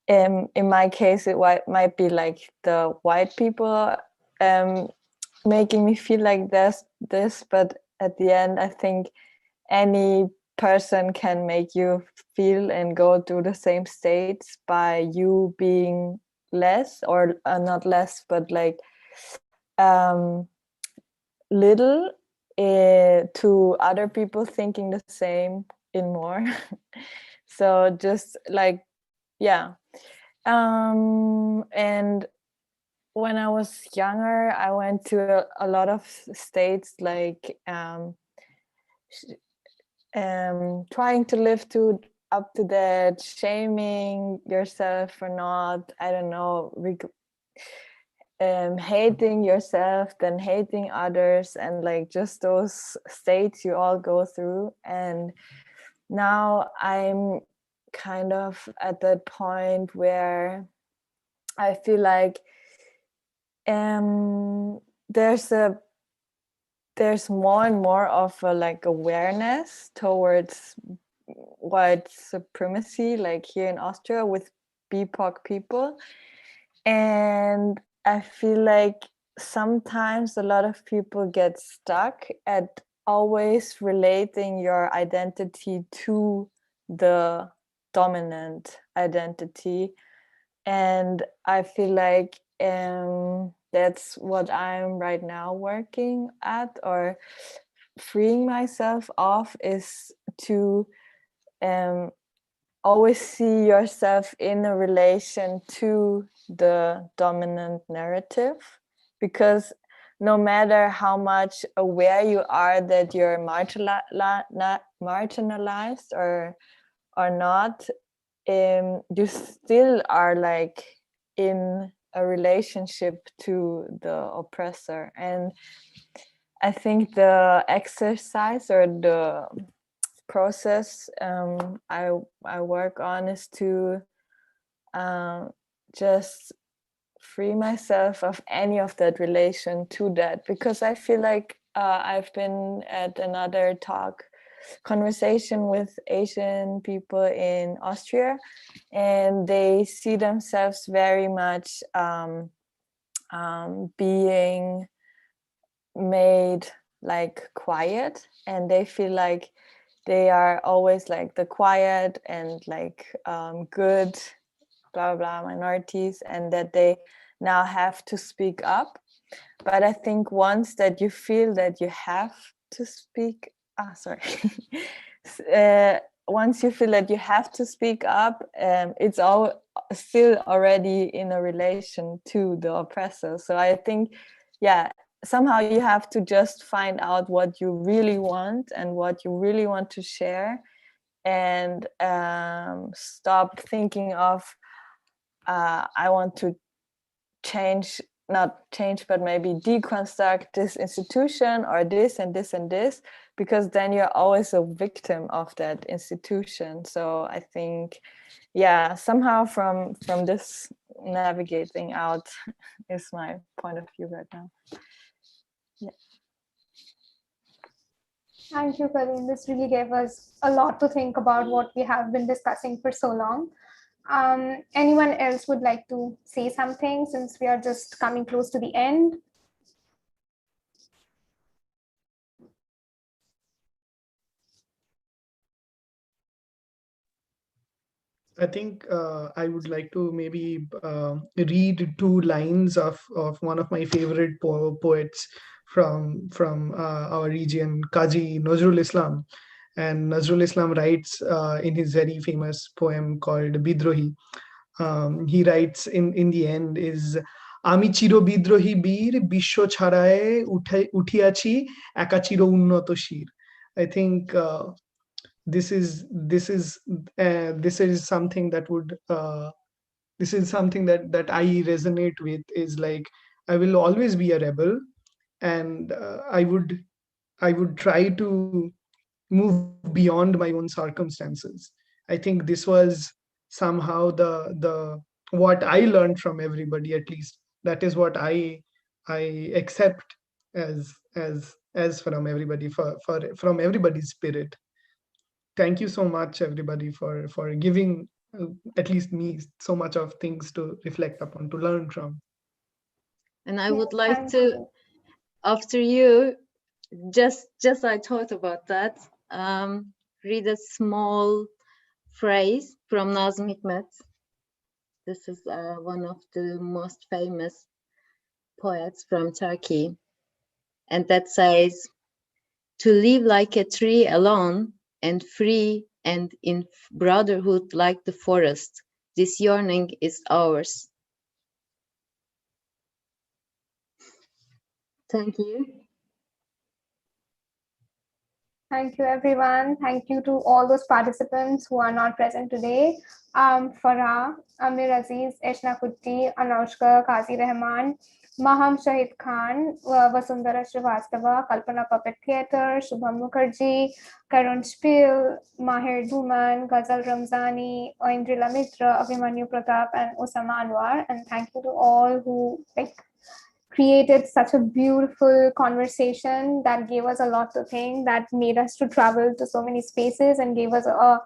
in my case, it might be like the white people making me feel like this, but at the end, I think any person can make you feel and go through the same states by you being less, or not less, but like little to other people thinking the same in more. So just like, yeah. And when I was younger, I went to a lot of states, like trying to live up to that, shaming yourself for not, I don't know, hating yourself, then hating others, and like just those states you all go through. And now I'm kind of at that point where I feel like there's more and more of a like awareness towards white supremacy, like here in Austria with BIPOC people. And I feel like sometimes a lot of people get stuck at always relating your identity to the dominant identity. And I feel like that's what I'm right now working at, or freeing myself off, is to always see yourself in a relation to the dominant narrative, because no matter how much aware you are that you're marginalized or not, you still are like in a relationship to the oppressor. And I think the exercise or the process I work on is to just free myself of any of that relation to that, because I feel like I've been at another conversation with Asian people in Austria, and they see themselves very much being made like quiet, and they feel like they are always like the quiet and like good blah blah minorities, and that they now have to speak up. But I think once that you feel that you have to speak once you feel that you have to speak up, it's all still already in a relation to the oppressor. So I think, yeah, somehow you have to just find out what you really want and what you really want to share, and stop thinking of I want to not change, but maybe deconstruct this institution or this and this and this, because then you're always a victim of that institution. So I think, yeah, somehow from this navigating out is my point of view right now. Yeah. Thank you, Karim. This really gave us a lot to think about what we have been discussing for so long. Anyone else would like to say something, since we are just coming close to the end? I think I would like to maybe read two lines of one of my favorite poets from our region, Qazi Nazrul Islam. And Nazrul Islam writes in his very famous poem called Bidrohi. He writes in the end is আমি চির বিদ্রোহী বীর বিশ্ব ছাড়ায় উঠিয়াছি একা চির উন্নত শির. I think this is something that would this is something that I resonate with, is like I will always be a rebel, and I would try to move beyond my own circumstances. I think this was somehow the what I learned from everybody. At least that is what I accept as from everybody, for from everybody's spirit. Thank you so much, everybody, for giving at least me so much of things to reflect upon, to learn from. And I would like Thank to, you. after you, just I thought about that, read a small phrase from Nazım Hikmet. This is one of the most famous poets from Turkey, and that says, "To live like a tree alone and free and in brotherhood like the forest, this yearning is ours." Thank you. Thank you, everyone. Thank you to all those participants who are not present today. Farah, Amir Aziz, Eshna Kutti, Anushka, Qazi Rahman, Maham Shahid Khan, Vasundhara Srivastava, Kalpana Puppet Theatre, Shubham Mukherjee, Karun Spiel, Mahir Dhuman, Ghazal Ramzani, Oindrila Mitra, Abhimanyu Pratap, and Osama Anwar. And thank you to all who created such a beautiful conversation that gave us a lot to think, that made us to travel to so many spaces and gave us a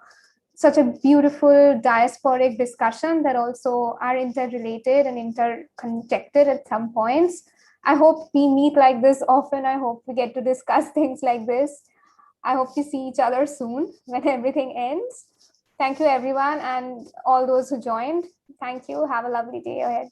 such a beautiful diasporic discussion that also are interrelated and interconnected at some points. I hope we meet like this often. I hope we get to discuss things like this. I hope we see each other soon when everything ends. Thank you, everyone, and all those who joined. Thank you. Have a lovely day ahead.